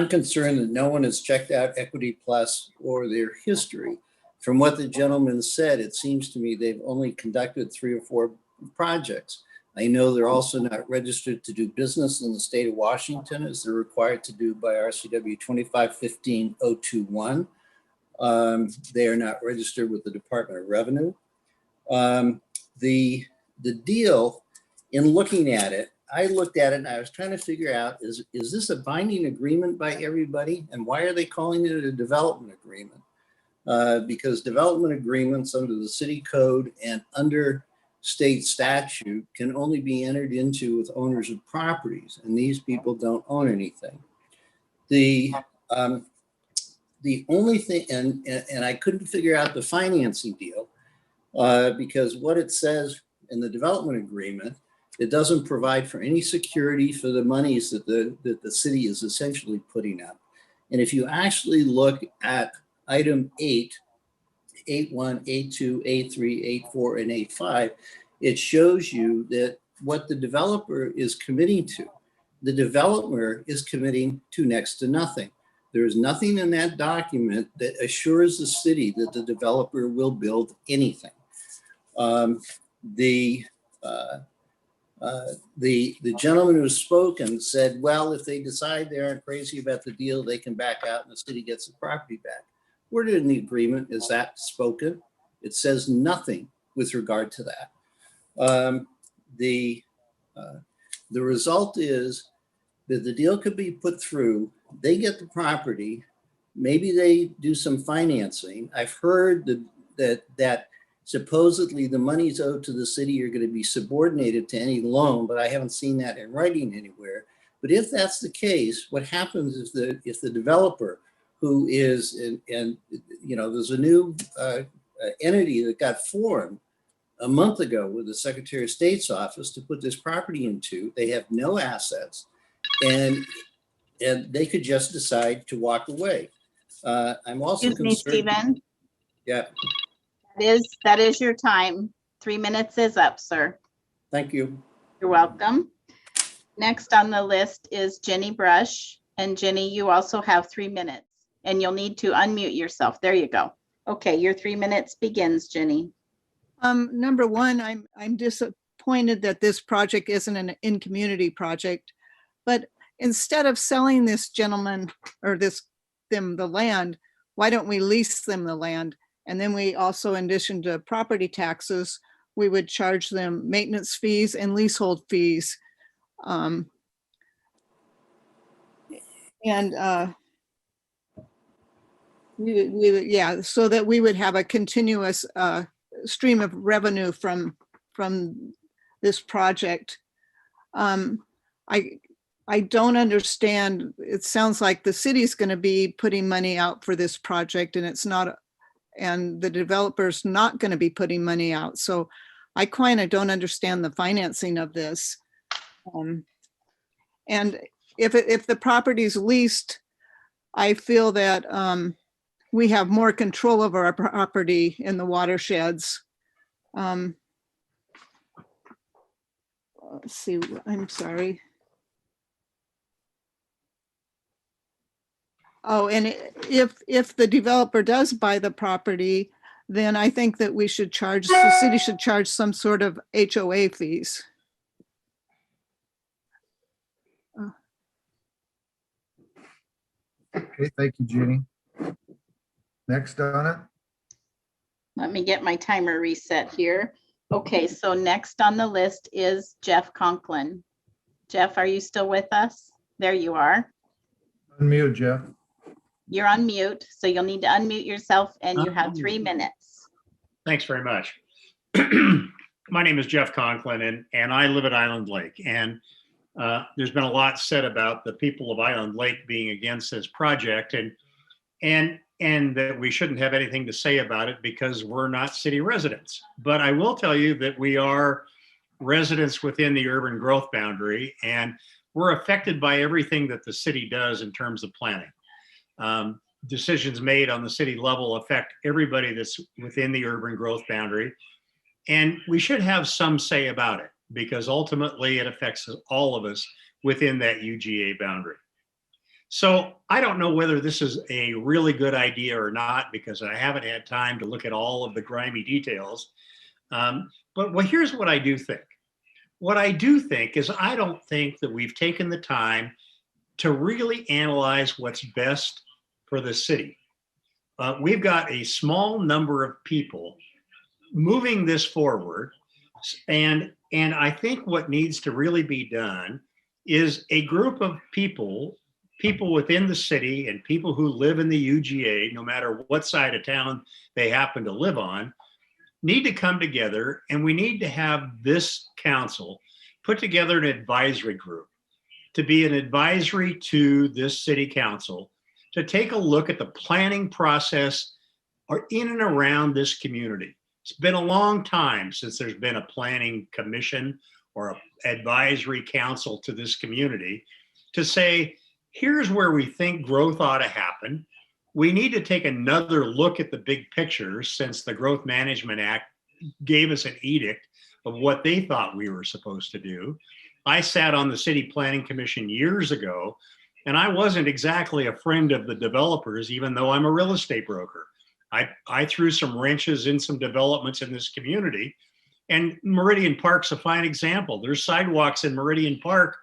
concerned that no one has checked out Equity Plus or their history. From what the gentleman said, it seems to me they've only conducted 3 or 4 projects. I know they're also not registered to do business in the state of Washington as they're required to do by RCW 2515-021. They are not registered with the Department of Revenue. The deal, in looking at it, I looked at it and I was trying to figure out, is this a binding agreement by everybody? And why are they calling it a development agreement? Because development agreements under the city code and under state statute can only be entered into with owners of properties, and these people don't own anything. The only thing, and I couldn't figure out the financing deal because what it says in the development agreement, it doesn't provide for any security for the monies that the city is essentially putting up. And if you actually look at item 8, 8.1, 8.2, 8.3, 8.4, and 8.5, it shows you that what the developer is committing to. The developer is committing to next to nothing. There is nothing in that document that assures the city that the developer will build anything. The gentleman who spoken said, well, if they decide they aren't crazy about the deal, they can back out and the city gets the property back. Where in the agreement is that spoken? It says nothing with regard to that. The result is that the deal could be put through, they get the property, maybe they do some financing. I've heard that supposedly the monies owed to the city are going to be subordinated to any loan, but I haven't seen that in writing anywhere. But if that's the case, what happens is that if the developer who is, and you know, there's a new entity that got formed a month ago with the Secretary of State's office to put this property into, they have no assets, and they could just decide to walk away. I'm also Excuse me, concerned. Stephen. Yeah. That is your time. 3 minutes is up, sir. Thank you. You're welcome. Next on the list is Jenny Brush. And Jenny, you also have 3 minutes and you'll need to unmute yourself. There you go. Okay, your 3 minutes begins, Jenny. Number one, I'm disappointed that this project isn't an in-community project, but instead of selling this gentleman or them the land, why don't we lease them the land? And then we also, in addition to property taxes, we would charge them maintenance fees and leasehold fees. So that we would have a continuous stream of revenue from this project. I don't understand. It sounds like the city's going to be putting money out for this project, and it's not, and the developer's not going to be putting money out. So I kind of don't understand the financing of this. And if the property's leased, I feel that we have more control over our property in the watersheds. Let's see, I'm sorry. Oh, and if the developer does buy the property, then I think that we should charge, the city should charge some sort of HOA fees. Okay, thank you, Jenny. Next, Donna. Let me get my timer reset here. Okay, so next on the list is Jeff Conklin. Jeff, are you still with us? There you are. Unmute, Jeff. You're on mute, so you'll need to unmute yourself and you have 3 minutes. Thanks very much. My name is Jeff Conklin, and I live at Island Lake. And there's been a lot said about the people of Island Lake being against this project, and that we shouldn't have anything to say about it because we're not city residents. But I will tell you that we are residents within the urban growth boundary, and we're affected by everything that the city does in terms of planning. Decisions made on the city level affect everybody that's within the urban growth boundary. And we should have some say about it because ultimately it affects all of us within that UGA boundary. So I don't know whether this is a really good idea or not because I haven't had time to look at all of the grimy details. But here's what I do think. What I do think is I don't think that we've taken the time to really analyze what's best for the city. We've got a small number of people moving this forward, and I think what needs to really be done is a group of people within the city and people who live in the UGA, no matter what side of town they happen to live on, need to come together, and we need to have this council put together an advisory group to be an advisory to this city council to take a look at the planning process or in and around this community. It's been a long time since there's been a planning commission or an advisory council to this community to say, here's where we think growth ought to happen. We need to take another look at the big picture since the Growth Management Act gave us an edict of what they thought we were supposed to do. I sat on the City Planning Commission years ago, and I wasn't exactly a friend of the developers, even though I'm a real estate broker. I threw some wrenches in some developments in this community, and Meridian Park's a fine example. There's sidewalks in Meridian Park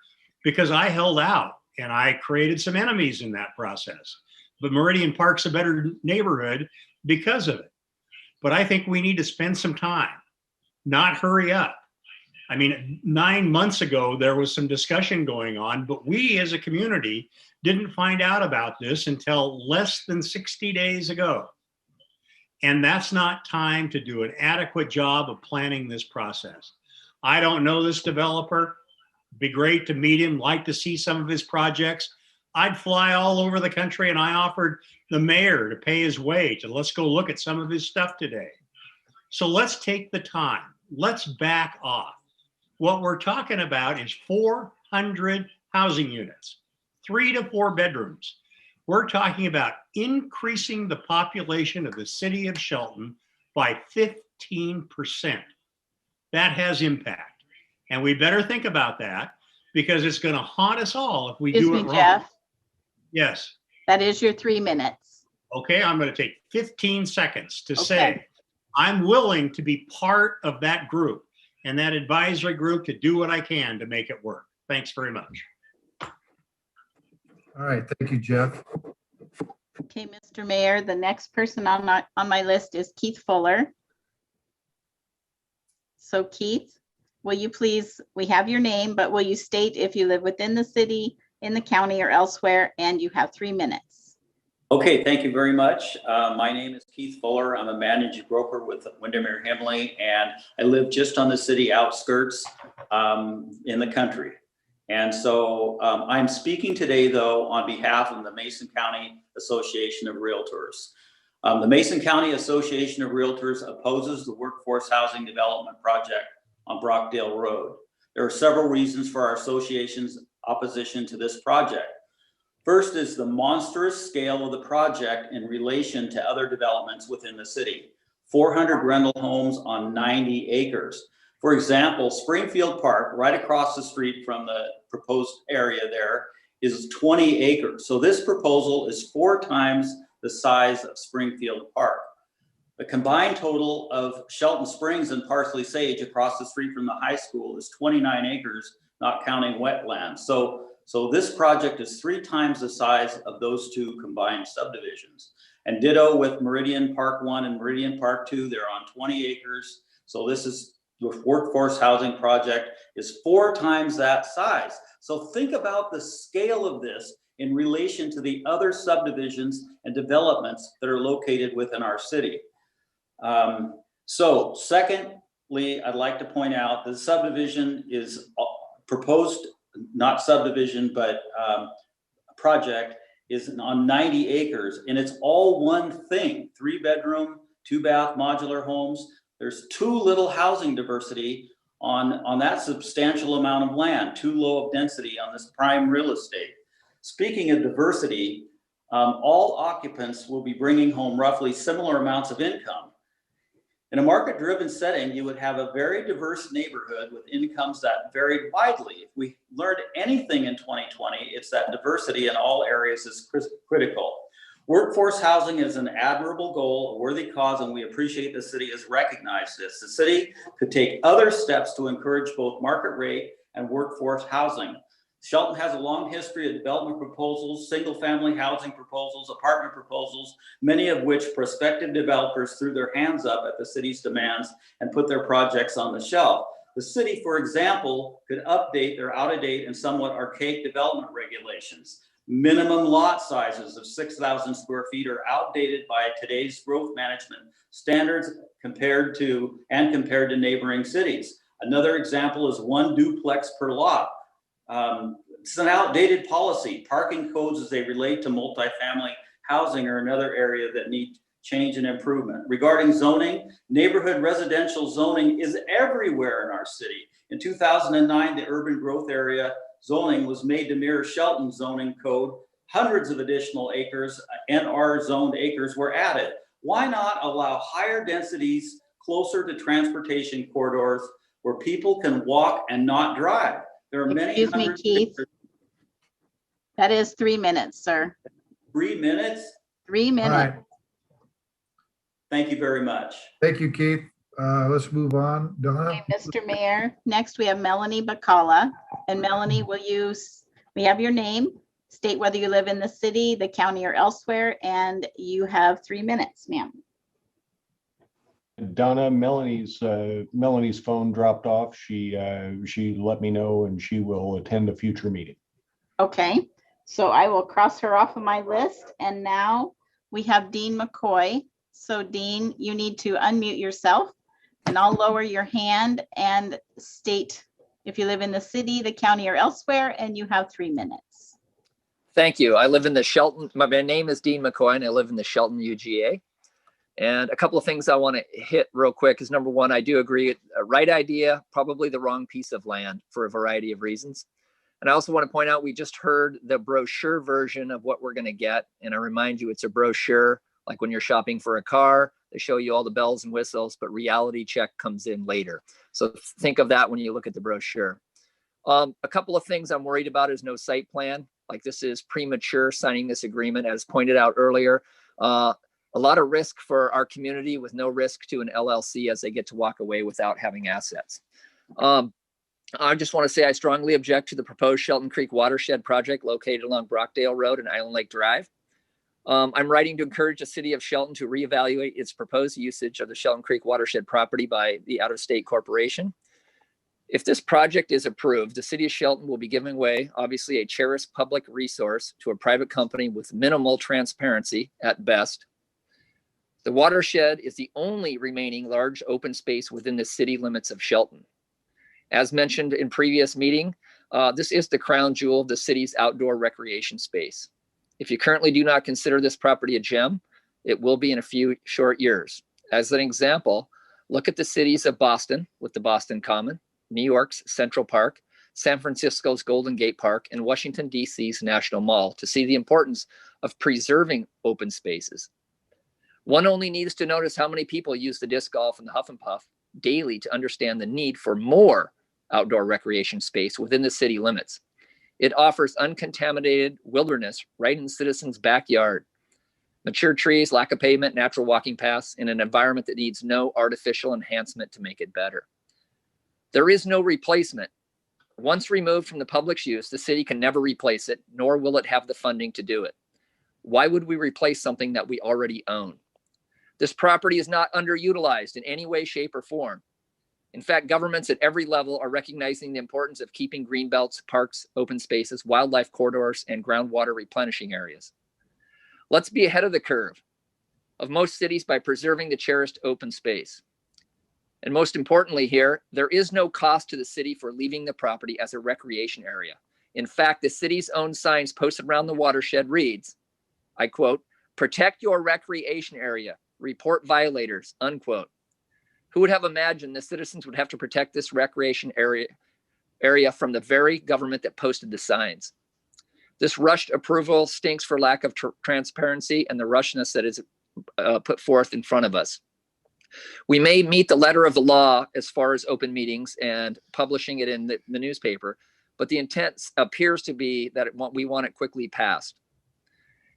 because I held out and I created some enemies in that process. But Meridian Park's a better neighborhood because of it. But I think we need to spend some time, not hurry up. I mean, 9 months ago, there was some discussion going on, but we as a community didn't find out about this until less than 60 days ago. And that's not time to do an adequate job of planning this process. I don't know this developer. Be great to meet him, like to see some of his projects. I'd fly all over the country, and I offered the mayor to pay his way to let's go look at some of his stuff today. So let's take the time. Let's back off. What we're talking about is 400 housing units, 3 to 4 bedrooms. We're talking about increasing the population of the city of Shelton by 15%. That has impact. And we better think about that because it's going to haunt us all if we do it wrong. Jeff, yes. That is your 3 minutes. Okay, I'm going to take 15 seconds to say I'm willing to be part of that group and that advisory group to do what I can to make it work. Thanks very much. All right, thank you, Jeff. Okay, Mr. Mayor, the next person on my list is Keith Fuller. So Keith, will you please, we have your name, but will you state if you live within the city, in the county, or elsewhere, and you have 3 minutes. Okay, thank you very much. My name is Keith Fuller. I'm a managing broker with Windermere Himley, and I live just on the city outskirts in the country. And so I'm speaking today, though, on behalf of the Mason County Association of Realtors. The Mason County Association of Realtors opposes the workforce housing development project on Brockdale Road. There are several reasons for our association's opposition to this project. First is the monstrous scale of the project in relation to other developments within the city. 400 rental homes on 90 acres. For example, Springfield Park, right across the street from the proposed area there, is 20 acres. So this proposal is 4 times the size of Springfield Park. The combined total of Shelton Springs and Parsley Sage across the street from the high school is 29 acres, not counting wetlands. So this project is 3 times the size of those 2 combined subdivisions. And ditto with Meridian Park 1 and Meridian Park 2, they're on 20 acres. So this is the workforce housing project is 4 times that size. So think about the scale of this in relation to the other subdivisions and developments that are located within our city. So second, I'd like to point out the subdivision is proposed, not subdivision, but project is on 90 acres, and it's all one thing: 3-bedroom, 2-bath modular homes. There's too little housing diversity on that substantial amount of land, too low of density on this prime real estate. Speaking of diversity, all occupants will be bringing home roughly similar amounts of income. In a market-driven setting, you would have a very diverse neighborhood with incomes that varied widely. If we learned anything in 2020, it's that diversity in all areas is critical. Workforce housing is an admirable goal, a worthy cause, and we appreciate the city has recognized this. The city could take other steps to encourage both market rate and workforce housing. Shelton has a long history of development proposals, single-family housing proposals, apartment proposals, many of which prospective developers threw their hands up at the city's demands and put their projects on the shelf. The city, for example, could update their out-of-date and somewhat archaic development regulations. Minimum lot sizes of 6,000 square feet are outdated by today's growth management standards compared to neighboring cities. Another example is 1 duplex per lot. It's an outdated policy. Parking codes as they relate to multifamily housing are another area that need change and improvement. Regarding zoning, neighborhood residential zoning is everywhere in our city. In 2009, the urban growth area zoning was made to mirror Shelton zoning code. Hundreds of additional acres, NR zoned acres, were added. Why not allow higher densities closer to transportation corridors where people can walk and not drive? There are many. Excuse me, Keith. That is 3 minutes, sir. 3 minutes? 3 minutes. All right. Thank you very much. Thank you, Keith. Let's move on. Donna? Okay, Mr. Mayor, next we have Melanie Bacala. And Melanie, we have your name, state whether you live in the city, the county, or elsewhere, and you have 3 minutes, ma'am. Donna, Melanie's phone dropped off. She let me know, and she will attend a future meeting. Okay, so I will cross her off of my list. And now we have Dean McCoy. So Dean, you need to unmute yourself, and I'll lower your hand and state if you live in the city, the county, or elsewhere, and you have 3 minutes. Thank you. I live in the Shelton. My name is Dean McCoy, and I live in the Shelton UGA. And a couple of things I want to hit real quick is, number one, I do agree, right idea, probably the wrong piece of land for a variety of reasons. And I also want to point out, we just heard the brochure version of what we're going to get. And I remind you, it's a brochure, like when you're shopping for a car, they show you all the bells and whistles, but reality check comes in later. So think of that when you look at the brochure. A couple of things I'm worried about is no site plan. Like, this is premature signing this agreement, as pointed out earlier. A lot of risk for our community with no risk to an LLC as they get to walk away without having assets. I just want to say I strongly object to the proposed Shelton Creek watershed project located along Brockdale Road and Island Lake Drive. I'm writing to encourage the city of Shelton to reevaluate its proposed usage of the Shelton Creek watershed property by the out-of-state corporation. If this project is approved, the city of Shelton will be giving away, obviously, a cherished public resource to a private company with minimal transparency at best. The watershed is the only remaining large open space within the city limits of Shelton. As mentioned in previous meeting, this is the crown jewel of the city's outdoor recreation space. If you currently do not consider this property a gem, it will be in a few short years. As an example, look at the cities of Boston with the Boston Common, New York's Central Park, San Francisco's Golden Gate Park, and Washington, D.C.'s National Mall to see the importance of preserving open spaces. One only needs to notice how many people use the disc golf and the Huff and Puff daily to understand the need for more outdoor recreation space within the city limits. It offers uncontaminated wilderness right in citizens' backyard. Mature trees, lack of pavement, natural walking paths in an environment that needs no artificial enhancement to make it better. There is no replacement. Once removed from the public's use, the city can never replace it, nor will it have the funding to do it. Why would we replace something that we already own? This property is not underutilized in any way, shape, or form. In fact, governments at every level are recognizing the importance of keeping green belts, parks, open spaces, wildlife corridors, and groundwater replenishing areas. Let's be ahead of the curve of most cities by preserving the cherished open space. And most importantly here, there is no cost to the city for leaving the property as a recreation area. In fact, the city's own signs posted around the watershed reads, I quote, "Protect your recreation area, report violators," unquote. Who would have imagined the citizens would have to protect this recreation area from the very government that posted the signs? This rushed approval stinks for lack of transparency and the rushness that is put forth in front of us. We may meet the letter of the law as far as open meetings and publishing it in the newspaper, but the intent appears to be that we want it quickly passed.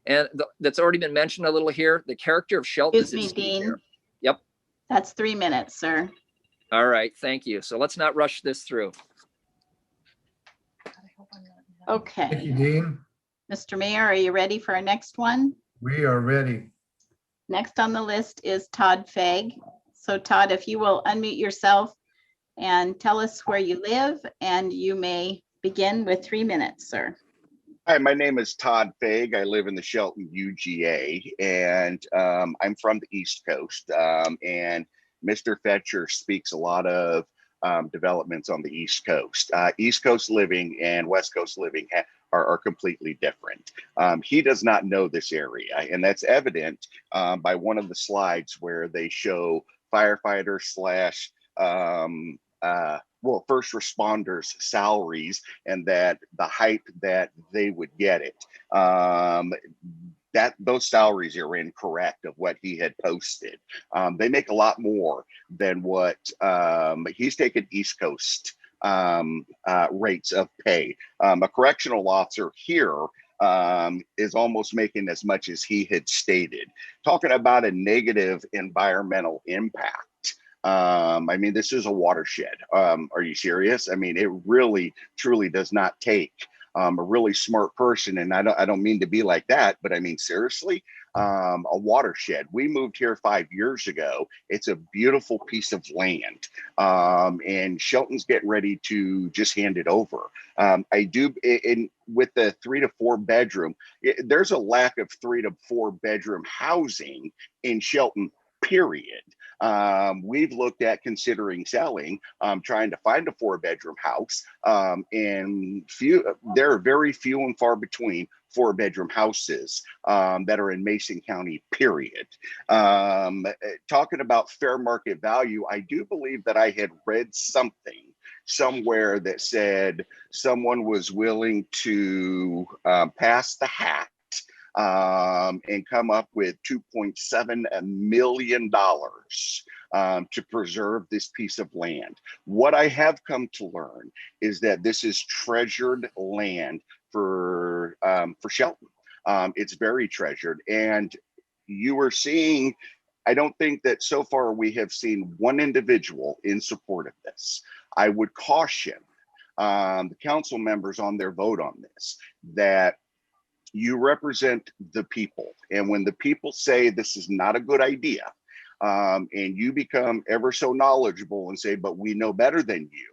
And that's already been mentioned a little here. The character of Shelton is Excuse me, Dean. here. Yep. That's 3 minutes, sir. All right, thank you. So let's not rush this through. Okay. Thank you, Dean. Mr. Mayor, are you ready for our next one? We are ready. Next on the list is Todd Fagg. So Todd, if you will unmute yourself and tell us where you live, and you may begin with 3 minutes, sir. Hi, my name is Todd Fagg. I live in the Shelton UGA, and I'm from the East Coast. And Mr. Fetcher speaks a lot of developments on the East Coast. East Coast living and West Coast living are completely different. He does not know this area, and that's evident by one of the slides where they show firefighters slash first responders salaries, and that the height that they would get it. That those salaries are incorrect of what he had posted. They make a lot more than what he's taken East Coast rates of pay. A correctional officer here is almost making as much as he had stated. Talking about a negative environmental impact. I mean, this is a watershed. Are you serious? I mean, it really, truly does not take a really smart person. And I don't mean to be like that, but I mean, seriously, a watershed. We moved here 5 years ago. It's a beautiful piece of land. And Shelton's getting ready to just hand it over. With the 3 to 4 bedroom, there's a lack of 3 to 4 bedroom housing in Shelton, period. We've looked at considering selling, trying to find a 4-bedroom house, and there are very few and far between 4-bedroom houses that are in Mason County, period. Talking about fair market value, I do believe that I had read something somewhere that said someone was willing to pass the hat and come up with $2.7 million to preserve this piece of land. What I have come to learn is that this is treasured land for Shelton. It's very treasured, and you are seeing. I don't think that so far we have seen one individual in support of this. I would caution the council members on their vote on this that you represent the people. And when the people say this is not a good idea, and you become ever so knowledgeable and say, but we know better than you,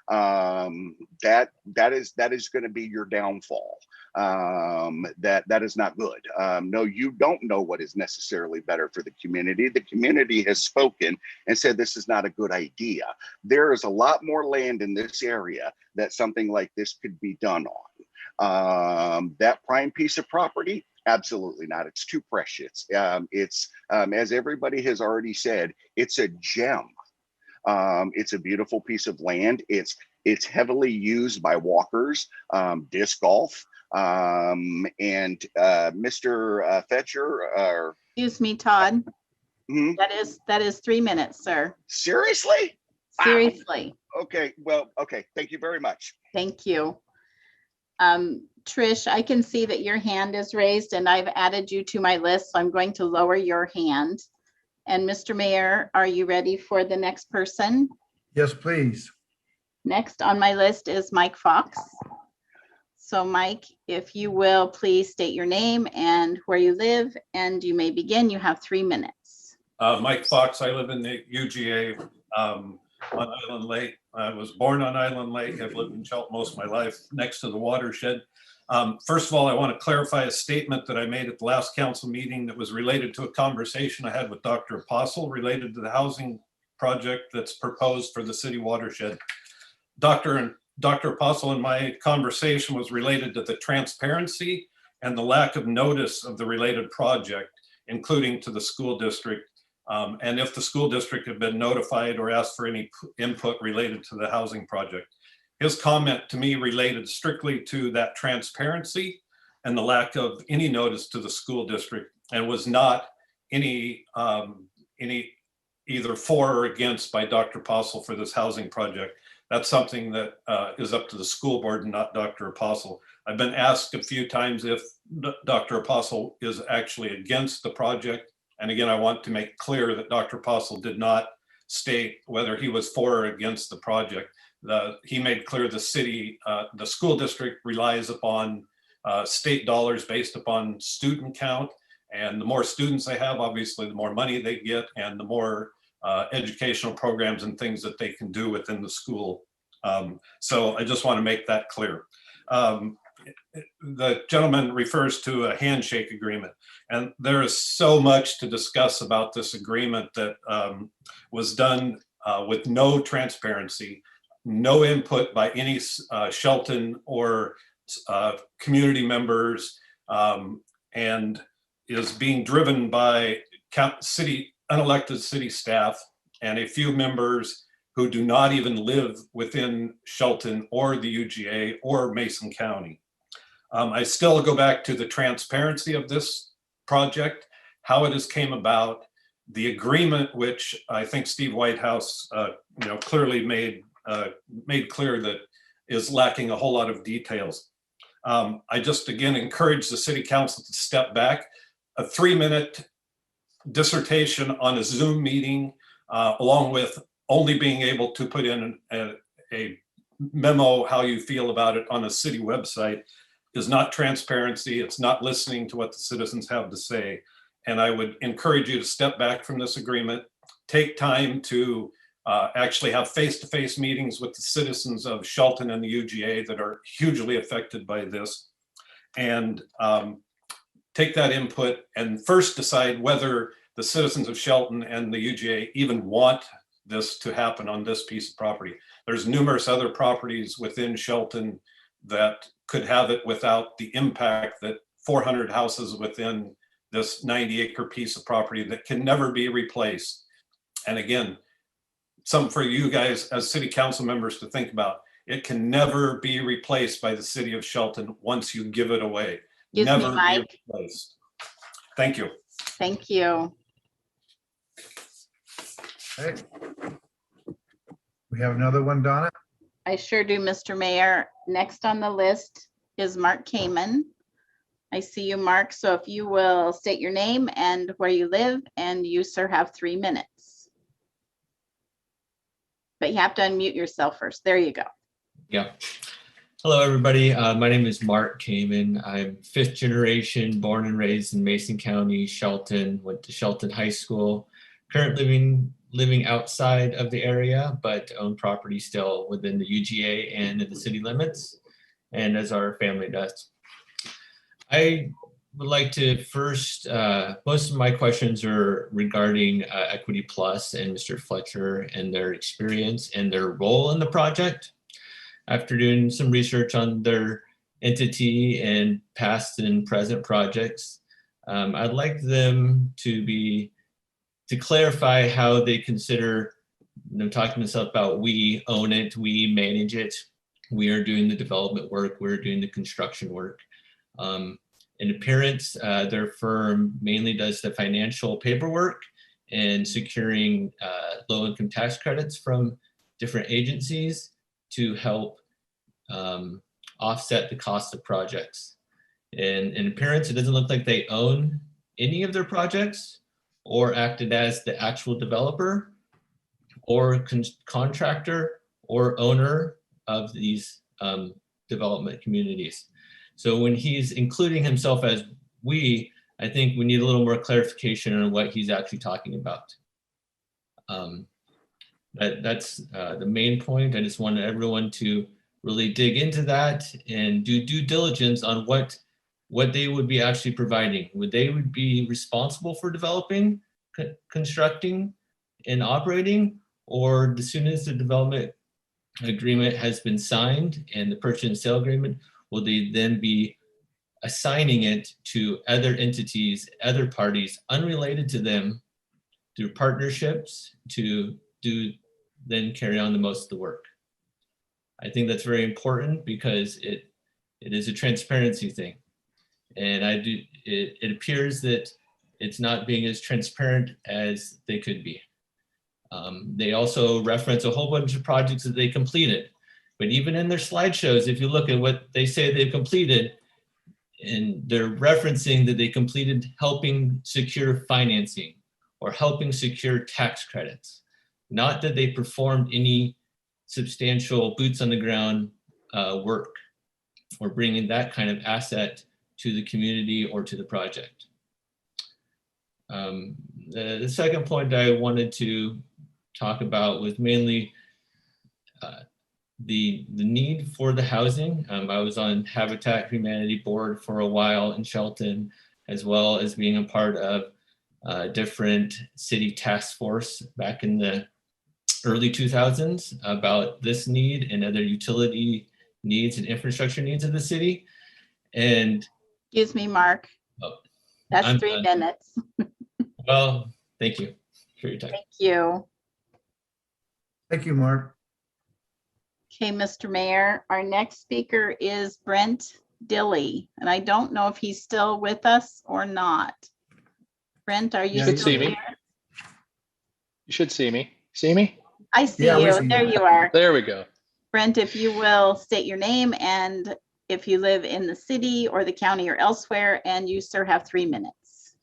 that is going to be your downfall. That is not good. No, you don't know what is necessarily better for the community. The community has spoken and said this is not a good idea. There is a lot more land in this area that something like this could be done on. That prime piece of property, absolutely not. It's too precious. It's as everybody has already said, it's a gem. It's a beautiful piece of land. It's heavily used by walkers, disc golf, and Mr. Fetcher. Excuse me, Todd. Mm-hmm. That is 3 minutes, sir. Seriously? Seriously. Wow. Okay. Well, okay. Thank you very much. Thank you. Trish, I can see that your hand is raised, and I've added you to my list. So I'm going to lower your hand. And Mr. Mayor, are you ready for the next person? Yes, please. Next on my list is Mike Fox. So Mike, if you will, please state your name and where you live, and you may begin. You have 3 minutes. Mike Fox, I live in the UGA on Island Lake. I was born on Island Lake. I've lived in Shelton most of my life next to the watershed. First of all, I want to clarify a statement that I made at the last council meeting that was related to a conversation I had with Dr. Apostle related to the housing project that's proposed for the city watershed. Dr. Apostle and my conversation was related to the transparency and the lack of notice of the related project, including to the school district. And if the school district had been notified or asked for any input related to the housing project. His comment to me related strictly to that transparency and the lack of any notice to the school district, and was not any either for or against by Dr. Apostle for this housing project. That's something that is up to the school board and not Dr. Apostle. I've been asked a few times if Dr. Apostle is actually against the project. And again, I want to make clear that Dr. Apostle did not state whether he was for or against the project. He made clear the city, the school district relies upon state dollars based upon student count. And the more students they have, obviously, the more money they get and the more educational programs and things that they can do within the school. So I just want to make that clear. The gentleman refers to a handshake agreement, and there is so much to discuss about this agreement that was done with no transparency, no input by any Shelton or community members, and is being driven by unelected city staff and a few members who do not even live within Shelton or the UGA or Mason County. I still go back to the transparency of this project, how it has came about, the agreement, which I think Steve Whitehouse, clearly made clear that is lacking a whole lot of details. I just, again, encourage the city council to step back. A 3-minute dissertation on a Zoom meeting, along with only being able to put in a memo how you feel about it on a city website, is not transparency. It's not listening to what the citizens have to say. And I would encourage you to step back from this agreement, take time to actually have face-to-face meetings with the citizens of Shelton and the UGA that are hugely affected by this, and take that input and first decide whether the citizens of Shelton and the UGA even want this to happen on this piece of property. There's numerous other properties within Shelton that could have it without the impact that 400 houses within this 90-acre piece of property that can never be replaced. And again, something for you guys as city council members to think about. It can never be replaced by the city of Shelton once you give it away. Excuse Never me, Mike. be replaced. Thank you. Thank you. Okay. We have another one, Donna? I sure do, Mr. Mayor. Next on the list is Mark Kamen. I see you, Mark. So if you will state your name and where you live, and you, sir, have 3 minutes. But you have to unmute yourself first. There you go. Yeah. Hello, everybody. My name is Mark Kamen. I'm 5th generation, born and raised in Mason County, Shelton, went to Shelton High School. Currently living outside of the area, but own property still within the UGA and in the city limits, and as our family does. I would like to first, most of my questions are regarding Equity Plus and Mr. Fletcher and their experience and their role in the project. After doing some research on their entity and past and present projects, I'd like them to clarify how they consider, talking to myself about we own it, we manage it, we are doing the development work, we're doing the construction work. In appearance, their firm mainly does the financial paperwork and securing low-income tax credits from different agencies to help offset the cost of projects. And in appearance, it doesn't look like they own any of their projects or acted as the actual developer or contractor or owner of these development communities. So when he's including himself as we, I think we need a little more clarification on what he's actually talking about. That's the main point. I just wanted everyone to really dig into that and do due diligence on what they would be actually providing. They would be responsible for developing, constructing, and operating, or as soon as the development agreement has been signed and the purchase and sale agreement, will they then be assigning it to other entities, other parties unrelated to them through partnerships to then carry on the most of the work. I think that's very important because it is a transparency thing. And it appears that it's not being as transparent as they could be. They also reference a whole bunch of projects that they completed. But even in their slideshows, if you look at what they say they've completed, and they're referencing that they completed helping secure financing or helping secure tax credits, not that they performed any substantial boots on the ground work or bringing that kind of asset to the community or to the project. The second point I wanted to talk about was mainly the need for the housing. I was on Habitat Humanity board for a while in Shelton, as well as being a part of a different city task force back in the early 2000s about this need and other utility needs and infrastructure needs of the city. And excuse me, Mark. Oh, that's I'm 3 done. minutes. Well, thank you for your time. Thank you. Thank you, Mark. Okay, Mr. Mayor, our next speaker is Brent Dilly, and I don't know if he's still with us or not. Brent, are you Yeah, still you should here? see You should see me. See me? I see Yeah, we you. see you. There you are. There we go. Brent, if you will state your name and if you live in the city or the county or elsewhere, and you, sir, have 3 minutes.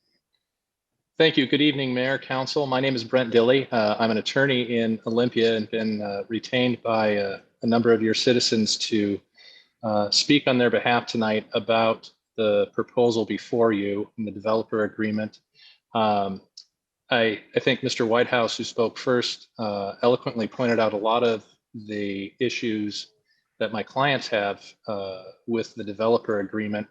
Thank you. Good evening, Mayor, Council. My name is Brent Dilly. I'm an attorney in Olympia and been retained by a number of your citizens to speak on their behalf tonight about the proposal before you in the developer agreement. I think Mr. Whitehouse, who spoke first, eloquently pointed out a lot of the issues that my clients have with the developer agreement.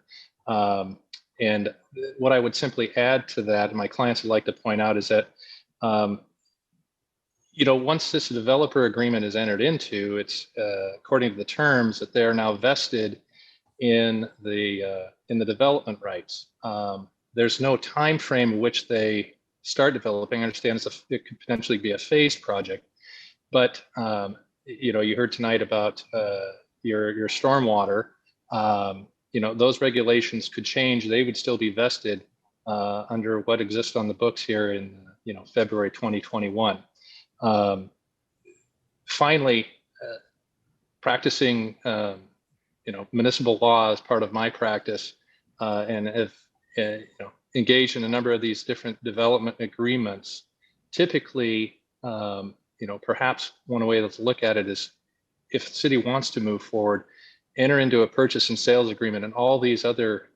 And what I would simply add to that, and my clients would like to point out, is that once this developer agreement is entered into, it's according to the terms that they are now vested in the development rights. There's no time frame in which they start developing. I understand it could potentially be a phased project, but you heard tonight about your stormwater. Those regulations could change. They would still be vested under what exists on the books here in February 2021. Finally, practicing municipal law as part of my practice, and have engaged in a number of these different development agreements. Typically, perhaps one way to look at it is, if the city wants to move forward, enter into a purchase and sales agreement, and all these other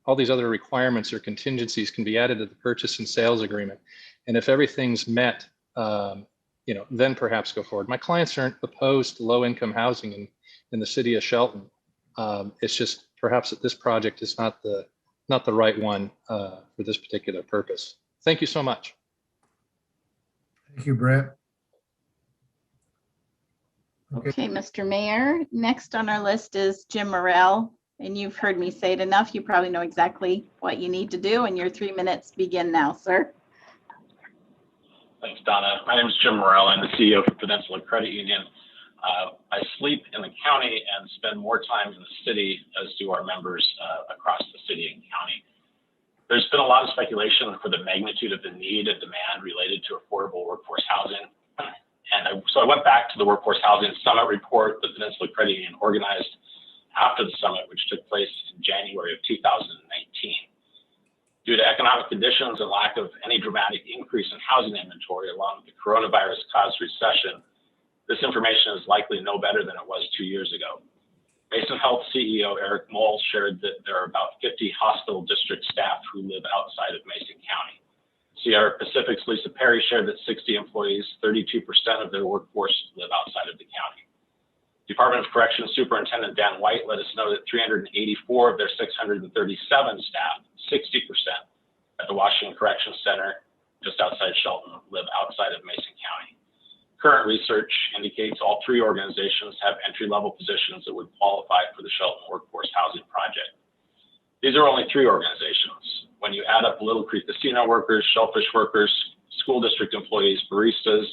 requirements or contingencies can be added to the purchase and sales agreement. And if everything's met, then perhaps go forward. My clients aren't opposed to low-income housing in the city of Shelton. It's just perhaps that this project is not the right one for this particular purpose. Thank you so much. Thank you, Brent. Okay, Mr. Mayor, next on our list is Jim Morrell, and you've heard me say it enough. You probably know exactly what you need to do, and your 3 minutes begin now, sir. Thanks, Donna. My name is Jim Morrell. I'm the CEO for Peninsula Credit Union. I sleep in the county and spend more time in the city, as do our members across the city and county. There's been a lot of speculation for the magnitude of the need and demand related to affordable workforce housing. And so I went back to the Workforce Housing Summit report the Peninsula Credit Union organized after the summit, which took place in January of 2019. Due to economic conditions and lack of any dramatic increase in housing inventory, along with the coronavirus-caused recession, this information is likely no better than it was 2 years ago. Mason Health CEO Eric Moll shared that there are about 50 hospital district staff who live outside of Mason County. Sierra Pacific's Lisa Perry shared that 60 employees, 32% of their workforce, live outside of the county. Department of Corrections Superintendent Dan White let us know that 384 of their 637 staff, 60% at the Washington Corrections Center, just outside Shelton live outside of Mason County. Current research indicates all three organizations have entry-level positions that would qualify for the Shelton Workforce Housing Project. These are only three organizations. When you add up Little Creek Casino workers, shellfish workers, school district employees, baristas,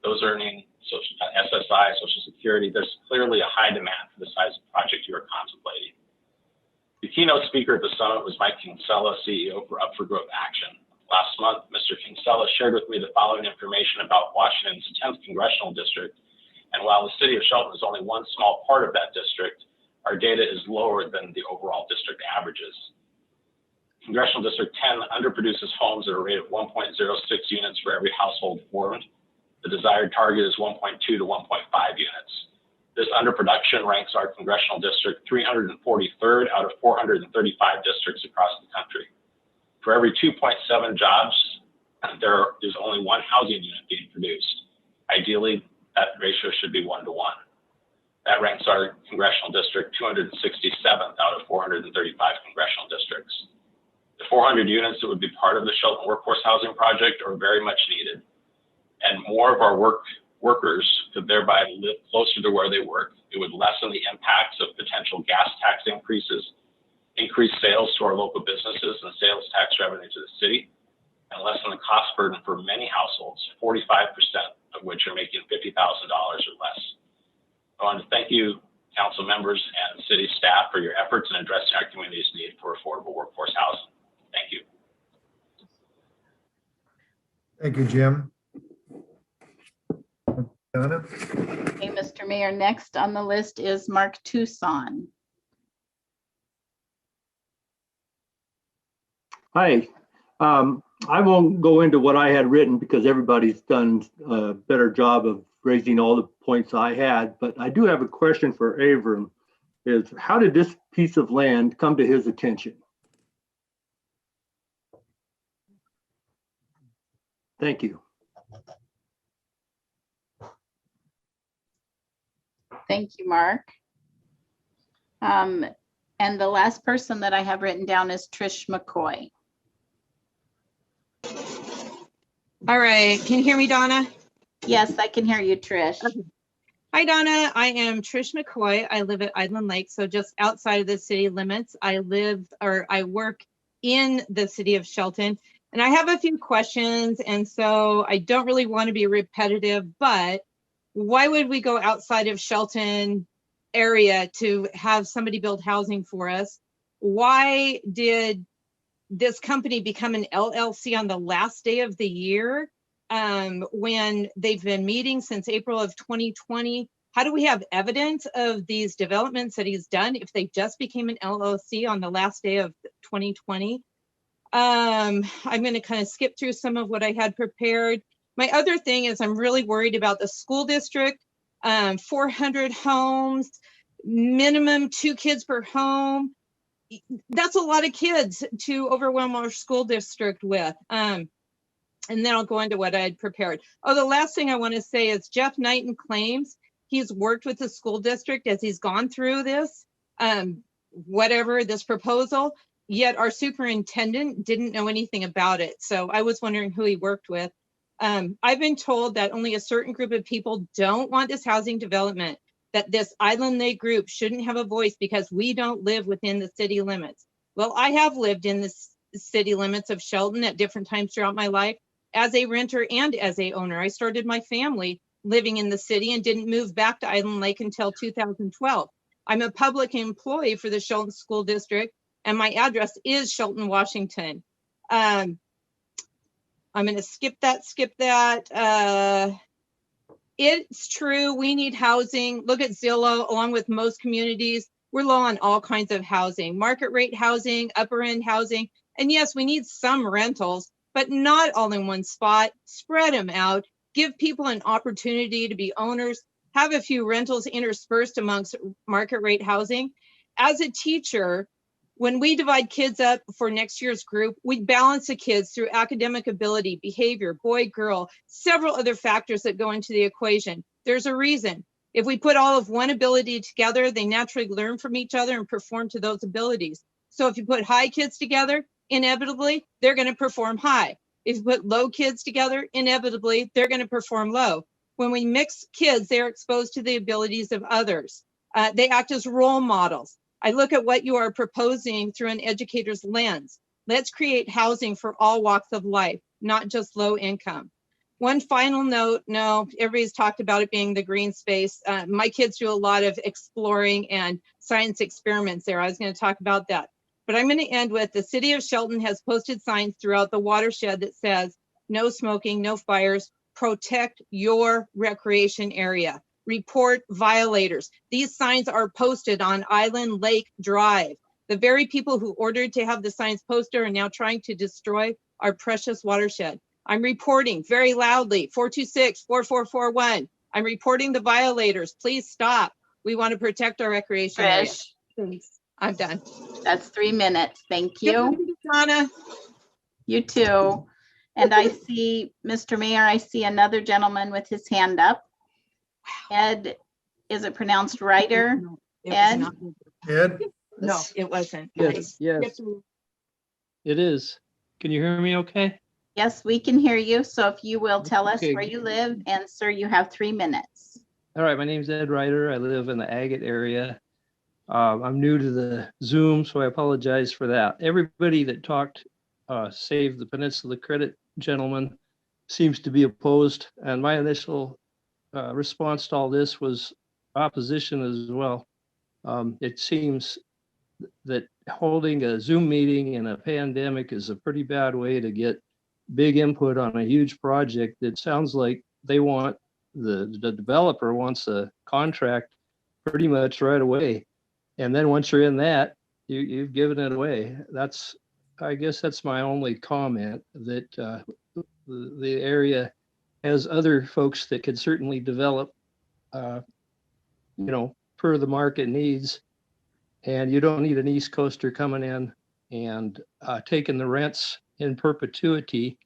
those earning SSI, Social Security, there's clearly a high demand for the size of project you are contemplating. The keynote speaker at the summit was Mike Kinsella, CEO for Up for Growth Action. Last month, Mr. Kinsella shared with me the following information about Washington's 10th Congressional District. And while the city of Shelton is only one small part of that district, our data is lower than the overall district averages. Congressional District 10 underproduces homes at a rate of 1.06 units for every household formed. The desired target is 1.2 to 1.5 units. This underproduction ranks our congressional district 343rd out of 435 districts across the country. For every 2.7 jobs, there is only one housing unit being produced. Ideally, that ratio should be 1 to 1. That ranks our congressional district 267th out of 435 congressional districts. The 400 units that would be part of the Shelton Workforce Housing Project are very much needed, and more of our workers could thereby live closer to where they work. It would lessen the impacts of potential gas tax increases, increase sales to our local businesses and sales tax revenue to the city, and lessen the cost burden for many households, 45% of which are making $50,000 or less. I want to thank you, council members and city staff, for your efforts in addressing our community's need for affordable workforce housing. Thank you. Thank you, Jim. Donna? Okay, Mr. Mayor, next on the list is Mark Tucson. Hi. I won't go into what I had written because everybody's done a better job of raising all the points I had, but I do have a question for Avram. Is how did this piece of land come to his attention? Thank you. Thank you, Mark. And the last person that I have written down is Trish McCoy. All right, can you hear me, Donna? Yes, I can hear you, Trish. Okay. Hi, Donna. I am Trish McCoy. I live at Island Lake, so just outside of the city limits. I work in the city of Shelton, and I have a few questions, and so I don't really want to be repetitive, but why would we go outside of Shelton area to have somebody build housing for us? Why did this company become an LLC on the last day of the year when they've been meeting since April of 2020? How do we have evidence of these developments that he's done if they just became an LLC on the last day of 2020? I'm going to kind of skip through some of what I had prepared. My other thing is I'm really worried about the school district, 400 homes, minimum 2 kids per home. That's a lot of kids to overwhelm our school district with. And then I'll go into what I had prepared. Oh, the last thing I want to say is Jeff Knighton claims he's worked with the school district as he's gone through this, this proposal, yet our superintendent didn't know anything about it. So I was wondering who he worked with. I've been told that only a certain group of people don't want this housing development, that this Island Lake group shouldn't have a voice because we don't live within the city limits. Well, I have lived in the city limits of Shelton at different times throughout my life as a renter and as a owner. I started my family living in the city and didn't move back to Island Lake until 2012. I'm a public employee for the Shelton School District, and my address is Shelton, Washington. I'm going to skip that. It's true, we need housing. Look at Zillow, along with most communities. We're low on all kinds of housing, market rate housing, upper end housing. And yes, we need some rentals, but not all in one spot. Spread them out, give people an opportunity to be owners, have a few rentals interspersed amongst market rate housing. As a teacher, when we divide kids up for next year's group, we balance the kids through academic ability, behavior, boy, girl, several other factors that go into the equation. There's a reason. If we put all of one ability together, they naturally learn from each other and perform to those abilities. So if you put high kids together, inevitably, they're going to perform high. If you put low kids together, inevitably, they're going to perform low. When we mix kids, they're exposed to the abilities of others. They act as role models. I look at what you are proposing through an educator's lens. Let's create housing for all walks of life, not just low income. One final note, no, everybody's talked about it being the green space. My kids do a lot of exploring and science experiments there. I was going to talk about that. But I'm going to end with the city of Shelton has posted signs throughout the watershed that says no smoking, no fires, protect your recreation area, report violators. These signs are posted on Island Lake Drive. The very people who ordered to have the signs posted are now trying to destroy our precious watershed. I'm reporting very loudly, 426-4441. I'm reporting the violators. Please stop. We want to protect our recreation area. Trish, Thanks. I'm done. that's 3 minutes. Thank Good you. morning, Donna. You too. And I see, Mr. Mayor, I see another gentleman with his hand up. Ed, is it pronounced Ryder? No, it was Ed? not. Ed? No, it wasn't. Yes, I- yes, it is. Can you hear me okay? Yes, we can hear you. So if you will tell us Okay. where you live, and sir, you have 3 minutes. All right, my name's Ed Ryder. I live in the Agate area. I'm new to the Zoom, so I apologize for that. Everybody that talked, save the Peninsula Credit gentleman, seems to be opposed. And my initial response to all this was opposition as well. It seems that holding a Zoom meeting in a pandemic is a pretty bad way to get big input on a huge project. It sounds like they want, the developer wants a contract pretty much right away. And then once you're in that, you've given it away. I guess that's my only comment, that the area has other folks that could certainly develop, per the market needs. And you don't need an East Coaster coming in and taking the rents in perpetuity.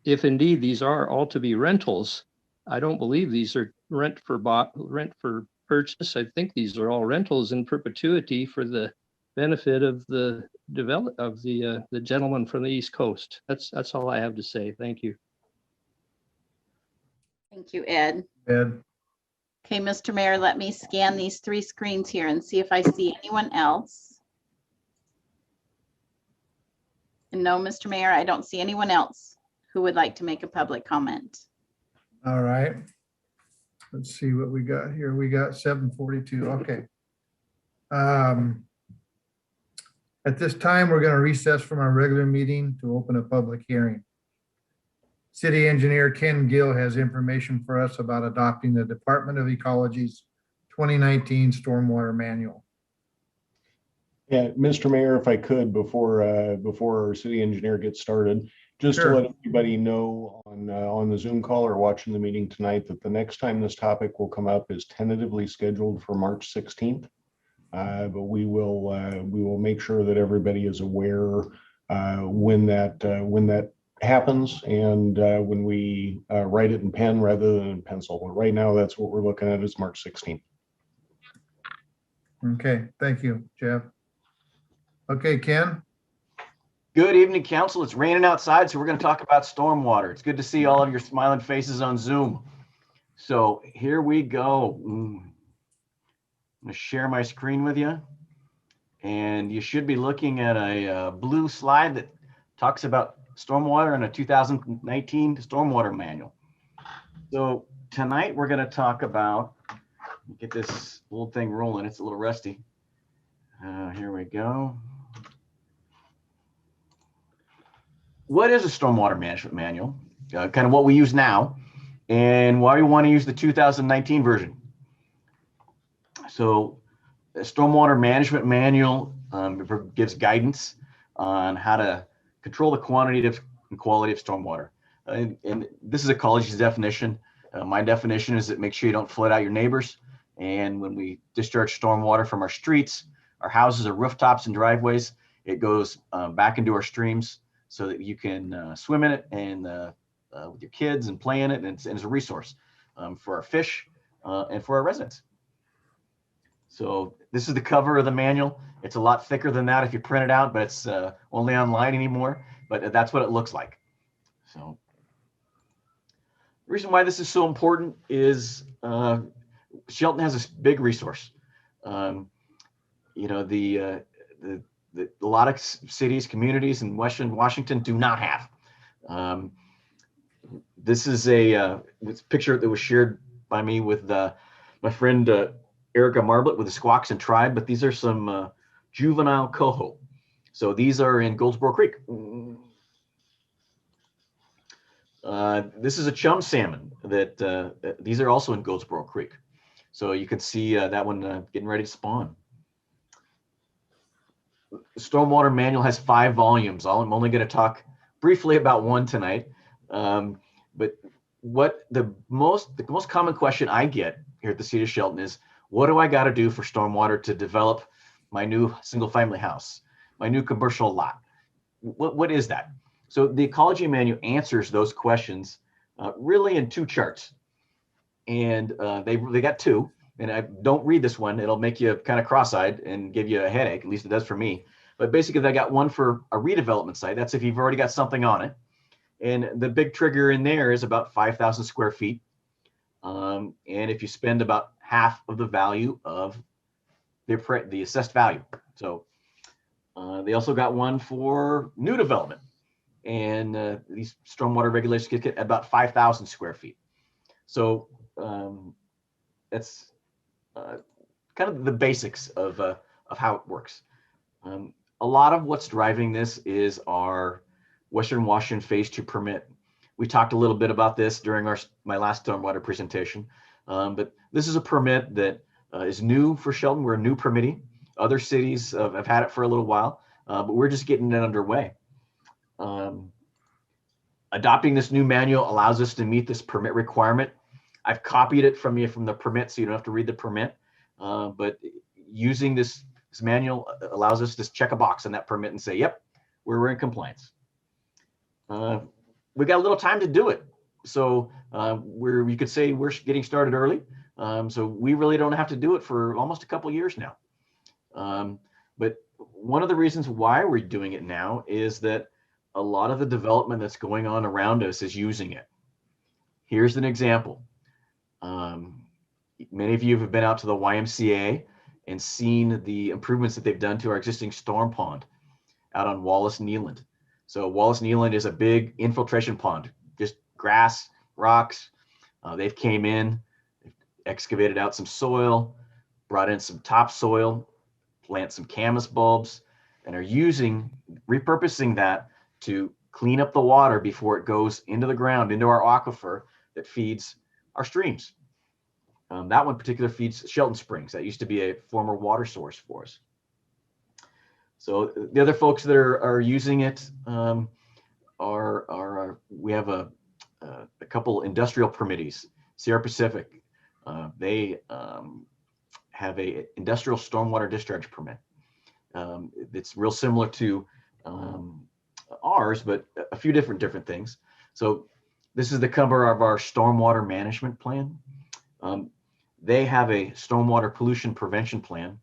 If indeed these are all to be rentals, I don't believe these are rent for purchase. I think these are all rentals in perpetuity for the benefit of the gentleman from the East Coast. That's all I have to say. Thank you. Thank you, Ed. Ed? Okay, Mr. Mayor, let me scan these 3 screens here and see if I see anyone else. And no, Mr. Mayor, I don't see anyone else who would like to make a public comment. All right. Let's see what we got here. We got 7:42. Okay. At this time, we're going to recess from our regular meeting to open a public hearing. City Engineer Ken Gill has information for us about adopting the Department of Ecology's 2019 Stormwater Manual. Yeah, Mr. Mayor, if I could, before our city engineer gets started, just Sure. to let everybody know on the Zoom call or watching the meeting tonight that the next time this topic will come up is tentatively scheduled for March 16th. But we will make sure that everybody is aware when that happens, and when we write it in pen rather than in pencil. But right now, that's what we're looking at, is March 16th. Okay, thank you, Jeff. Okay, Ken? Good evening, council. It's raining outside, so we're going to talk about stormwater. It's good to see all of your smiling faces on Zoom. So here we go. I'm going to share my screen with you. And you should be looking at a blue slide that talks about stormwater and a 2019 stormwater manual. So tonight we're going to talk about, get this little thing rolling. It's a little rusty. Here we go. What is a stormwater management manual? Kind of what we use now, and why we want to use the 2019 version. So the stormwater management manual gives guidance on how to control the quantity and quality of stormwater. And this is a college's definition. My definition is that make sure you don't flood out your neighbors. And when we discharge stormwater from our streets, our houses, our rooftops and driveways, it goes back into our streams so that you can swim in it and with your kids and play in it. And it's a resource for our fish and for our residents. So this is the cover of the manual. It's a lot thicker than that if you print it out, but it's only online anymore. But that's what it looks like. So the reason why this is so important is Shelton has this big resource. You know, a lot of cities, communities in Western Washington do not have. This is a picture that was shared by me with my friend Erica Marblett with the Squaxin Tribe, but these are some juvenile coho. So these are in Goldsboro Creek. This is a chum salmon that these are also in Goldsboro Creek. So you can see that one getting ready to spawn. The Stormwater Manual has 5 volumes. I'm only going to talk briefly about one tonight. But what the most common question I get here at the City of Shelton is, what do I got to do for stormwater to develop my new single family house, my new commercial lot? What is that? So the Ecology Manual answers those questions really in 2 charts. And they got 2. And I don't read this one. It'll make you kind of cross-eyed and give you a headache. At least it does for me. But basically, they got one for a redevelopment site. That's if you've already got something on it. And the big trigger in there is about 5,000 square feet. And if you spend about half of the value of the assessed value. So they also got one for new development. And these stormwater regulations get at about 5,000 square feet. So that's kind of the basics of how it works. A lot of what's driving this is our Western Washington Phase 2 permit. We talked a little bit about this during my last stormwater presentation, but this is a permit that is new for Shelton. We're a new permittee. Other cities have had it for a little while, but we're just getting it underway. Adopting this new manual allows us to meet this permit requirement. I've copied it from the permit, so you don't have to read the permit. But using this manual allows us to check a box on that permit and say, yep, we're in compliance. We got a little time to do it. So you could say we're getting started early. So we really don't have to do it for almost a couple years now. But one of the reasons why we're doing it now is that a lot of the development that's going on around us is using it. Here's an example. Many of you have been out to the YMCA and seen the improvements that they've done to our existing storm pond out on Wallace Nealand. So Wallace Nealand is a big infiltration pond, just grass, rocks. They've came in, excavated out some soil, brought in some topsoil, plant some camas bulbs, and are repurposing that to clean up the water before it goes into the ground, into our aquifer that feeds our streams. That one particular feeds Shelton Springs. That used to be a former water source for us. So the other folks that are using it we have a couple industrial permittees. Sierra Pacific, they have a industrial stormwater discharge permit. It's real similar to ours, but a few different things. So this is the cover of our stormwater management plan. They have a stormwater pollution prevention plan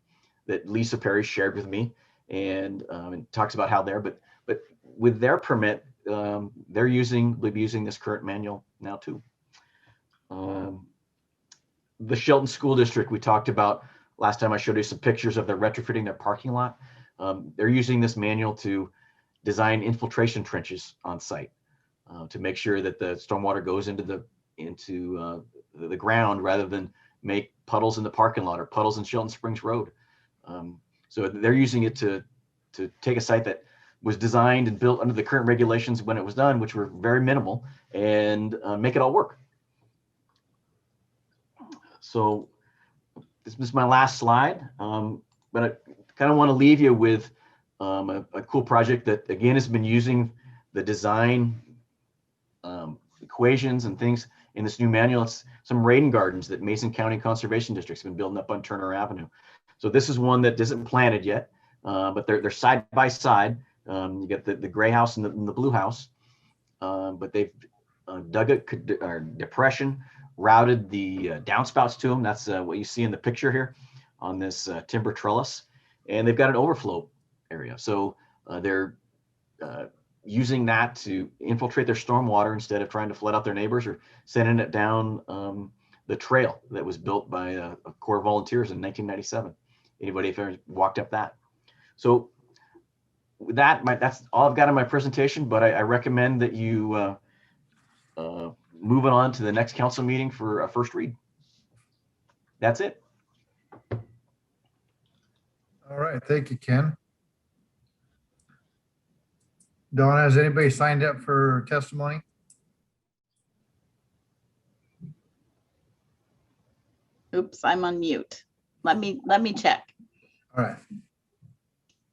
that Lisa Perry shared with me, and talks about how but with their permit, they'll be using this current manual now too. The Shelton School District, we talked about last time. I showed you some pictures of their retrofitting their parking lot. They're using this manual to design infiltration trenches on site to make sure that the stormwater goes into the ground rather than make puddles in the parking lot or puddles in Shelton Springs Road. So they're using it to take a site that was designed and built under the current regulations when it was done, which were very minimal, and make it all work. So this is my last slide, but I kind of want to leave you with a cool project that, again, has been using the design equations and things in this new manual. It's some rain gardens that Mason County Conservation District's been building up on Turner Avenue. So this is one that isn't planted yet, but they're side by side. You get the gray house and the blue house, but they've dug a depression, routed the downspouts to them. That's what you see in the picture here on this timber trellis, and they've got an overflow area. So they're using that to infiltrate their stormwater instead of trying to flood out their neighbors or sending it down the trail that was built by a Corps of Volunteers in 1997. Anybody have ever walked up that? So that's all I've got in my presentation, but I recommend that you move it on to the next council meeting for a first read. That's it. All right, thank you, Ken. Donna, has anybody signed up for testimony? Oops, I'm on mute. Let me check. All right.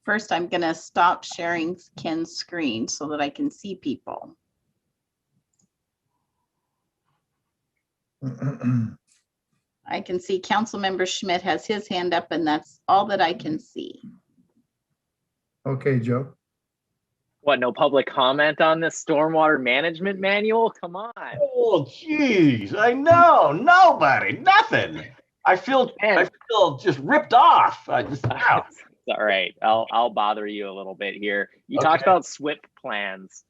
First, I'm gonna stop sharing Ken's screen so that I can see people. I can see Councilmember Schmidt has his hand up, and that's all that I can see. Okay, Joe. What, no public comment on this stormwater management manual? Come on. Oh, geez, I know, nobody, nothing. I feel just ripped off. Wow. All right, I'll bother you a little bit here. You talked about SWIP plans.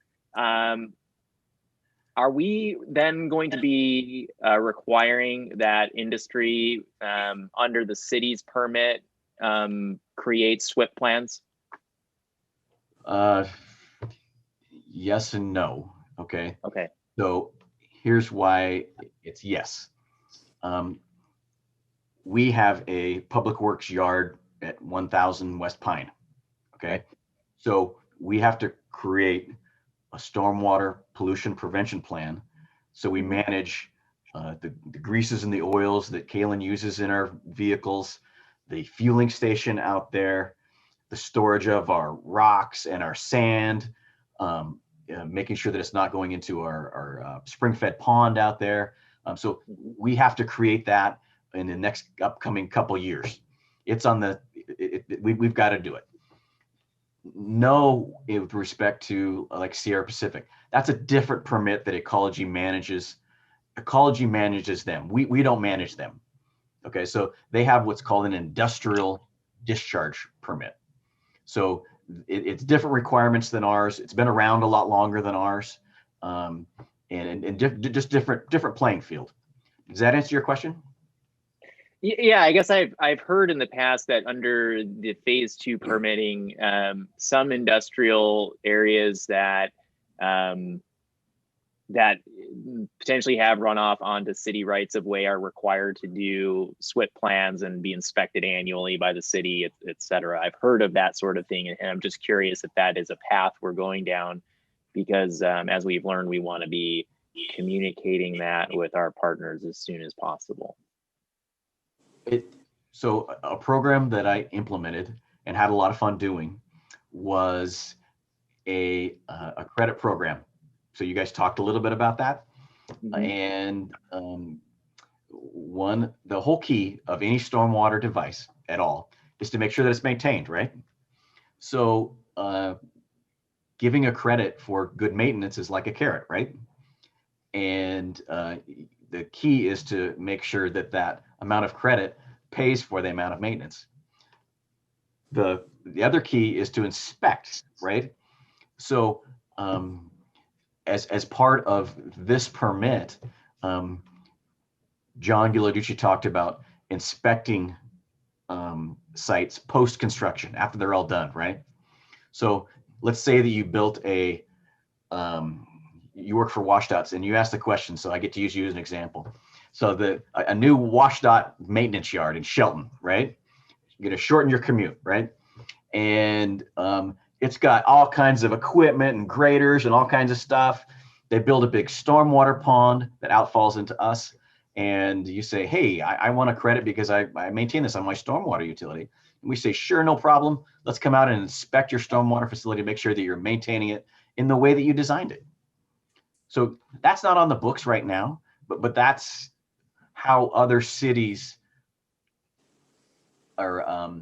Are we then going to be requiring that industry under the city's permit create SWIP plans? Yes and no. Okay. Okay. So here's why it's yes. We have a public works yard at 1000 West Pine. Okay. So we have to create a stormwater pollution prevention plan. So we manage the greases and the oils that Kaylin uses in our vehicles, the fueling station out there, the storage of our rocks and our sand, making sure that it's not going into our spring-fed pond out there. So we have to create that in the next upcoming couple years. It's on the, we've got to do it. No, with respect to like Sierra Pacific, that's a different permit that Ecology manages. Ecology manages them. We don't manage them. Okay, so they have what's called an industrial discharge permit. So it's different requirements than ours. It's been around a lot longer than ours, and just different playing field. Does that answer your question? Yeah, I guess I've heard in the past that under the phase 2 permitting, some industrial areas that that potentially have runoff onto city rights of way are required to do SWIP plans and be inspected annually by the city, et cetera. I've heard of that sort of thing, and I'm just curious if that is a path we're going down, because as we've learned, we want to be communicating that with our partners as soon as possible. So a program that I implemented and had a lot of fun doing was a credit program. So you guys talked a little bit about that. And the whole key of any stormwater device at all is to make sure that it's maintained, right? So giving a credit for good maintenance is like a carrot, right? And the key is to make sure that that amount of credit pays for the amount of maintenance. The other key is to inspect, right? So as part of this permit, John Gilarducci talked about inspecting sites post-construction after they're all done, right? So let's say that you built you work for WashDOTs and you ask the question, so I get to use you as an example. So a new WashDOT maintenance yard in Shelton, right? You're gonna shorten your commute, right? And it's got all kinds of equipment and graders and all kinds of stuff. They build a big stormwater pond that outfalls into us. And you say, hey, I want a credit because I maintain this on my stormwater utility. And we say, sure, no problem. Let's come out and inspect your stormwater facility to make sure that you're maintaining it in the way that you designed it. So that's not on the books right now, but that's how other cities are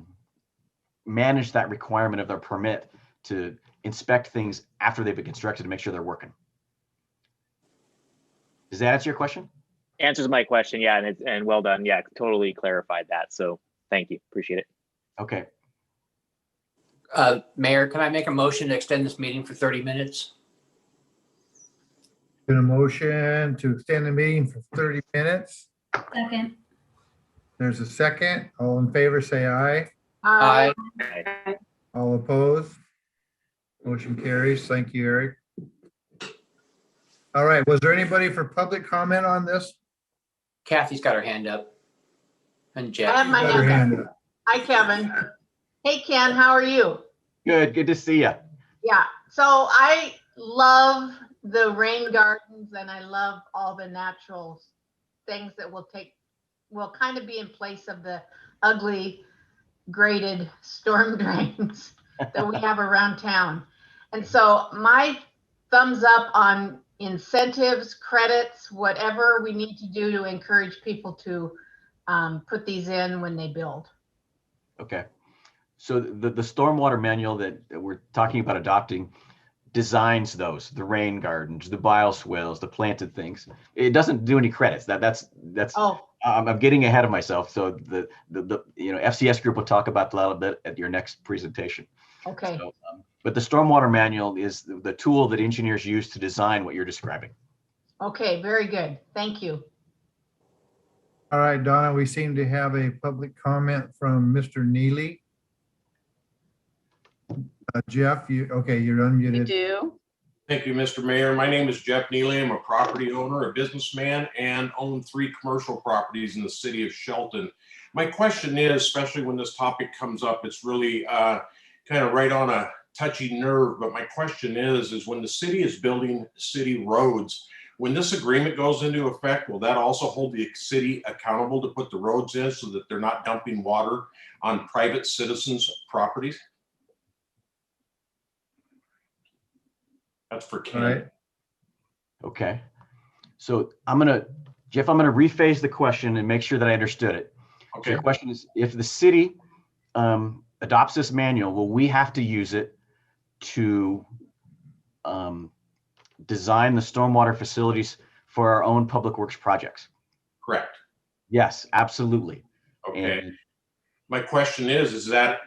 manage that requirement of their permit to inspect things after they've been constructed to make sure they're working. Does that answer your question? Answers my question, yeah, and well done. Yeah, totally clarified that. So thank you, appreciate it. Okay. Mayor, can I make a motion to extend this meeting for 30 minutes? Been a motion to extend the meeting for 30 minutes. Second. There's a second. All in favor, say aye. Aye. All opposed? Motion carries. Thank you, Eric. All right, was there anybody for public comment on this? Kathy's got her hand up. And I Jeff. have my Got her hand up. hand up. Hi, Kevin. Hey, Ken, how are you? Good to see you. Yeah, so I love the rain gardens and I love all the natural things that will kind of be in place of the ugly graded storm drains that we have around town. And so my thumbs up on incentives, credits, whatever we need to do to encourage people to put these in when they build. Okay. So the stormwater manual that we're talking about adopting designs those, the rain gardens, the bioswales, the planted things. It doesn't do any credits. That's Oh, I'm getting ahead of myself. So the FCS group will talk about that a little bit at your next presentation. okay. So, but the stormwater manual is the tool that engineers use to design what you're describing. Okay, very good. Thank you. All right, Donna, we seem to have a public comment from Mr. Neely. Jeff, you're You unmuted. do? Thank you, Mr. Mayor. My name is Jeff Neely. I'm a property owner, a businessman, and own 3 commercial properties in the city of Shelton. My question is, especially when this topic comes up, it's really kind of right on a touchy nerve. But my question is when the city is building city roads, when this agreement goes into effect, will that also hold the city accountable to put the roads in so that they're not dumping water on private citizens' properties? That's for Ken. All right. Okay. So Jeff, I'm gonna rephrase the question and make sure that I understood it. Okay. So the question is, if the city adopts this manual, will we have to use it to design the stormwater facilities for our own public works projects? Correct. Yes, absolutely. Okay. And My question is that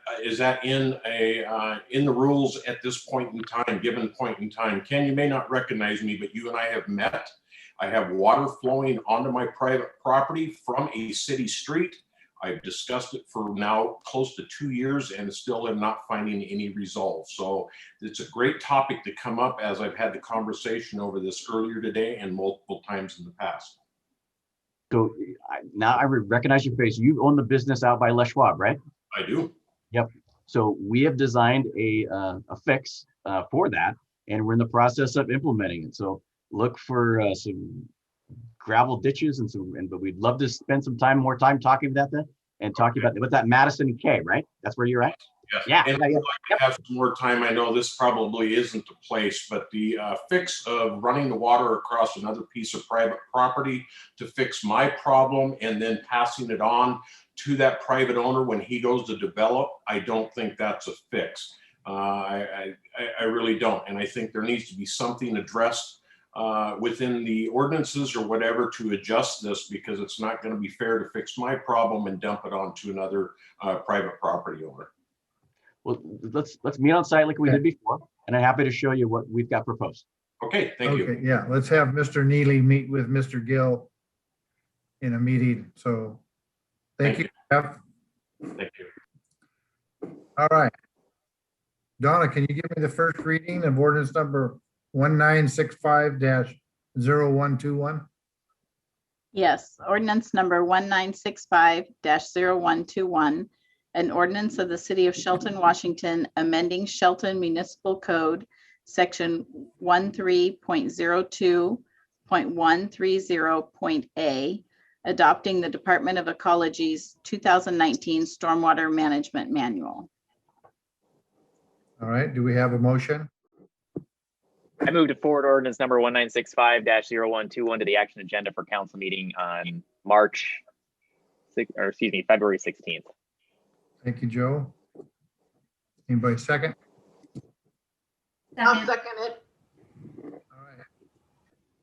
in the rules at this point in time, given point in time? Ken, you may not recognize me, but you and I have met. I have water flowing onto my private property from a city street. I've discussed it for now close to 2 years and still am not finding any resolve. So it's a great topic to come up, as I've had the conversation over this earlier today and multiple times in the past. so now I recognize your face. You own the business out by Les Schwab, right? I do. Yep. So we have designed a fix for that, and we're in the process of implementing it. So look for some gravel ditches but we'd love to spend some more time talking about that and talking about with that Madison K, right? That's where you're at? Yes. Yeah. And if I have some more time, I know this probably isn't the place, but the fix of running the water across another piece of private property to fix my problem and then passing it on to that private owner when he goes to develop, I don't think that's a fix. I really don't. And I think there needs to be something addressed within the ordinances or whatever to adjust this, because it's not going to be fair to fix my problem and dump it onto another private property owner. Well, let's meet on site like we did before, and I'm happy to show you what we've got proposed. Okay, thank you. Yeah, let's have Mr. Neely meet with Mr. Gill in a meeting. So thank you, Jeff. Thank you. All right. Donna, can you give me the first reading of ordinance number 1965-0121? Yes, ordinance number 1965-0121, an ordinance of the city of Shelton, Washington, amending Shelton Municipal Code, section 13.02.130.a, adopting the Department of Ecology's 2019 Stormwater Management Manual. All right, do we have a motion? I move to forward ordinance number 1965-0121 to the action agenda for council meeting on February 16th. Thank you, Joe. Anybody second? I'll second it.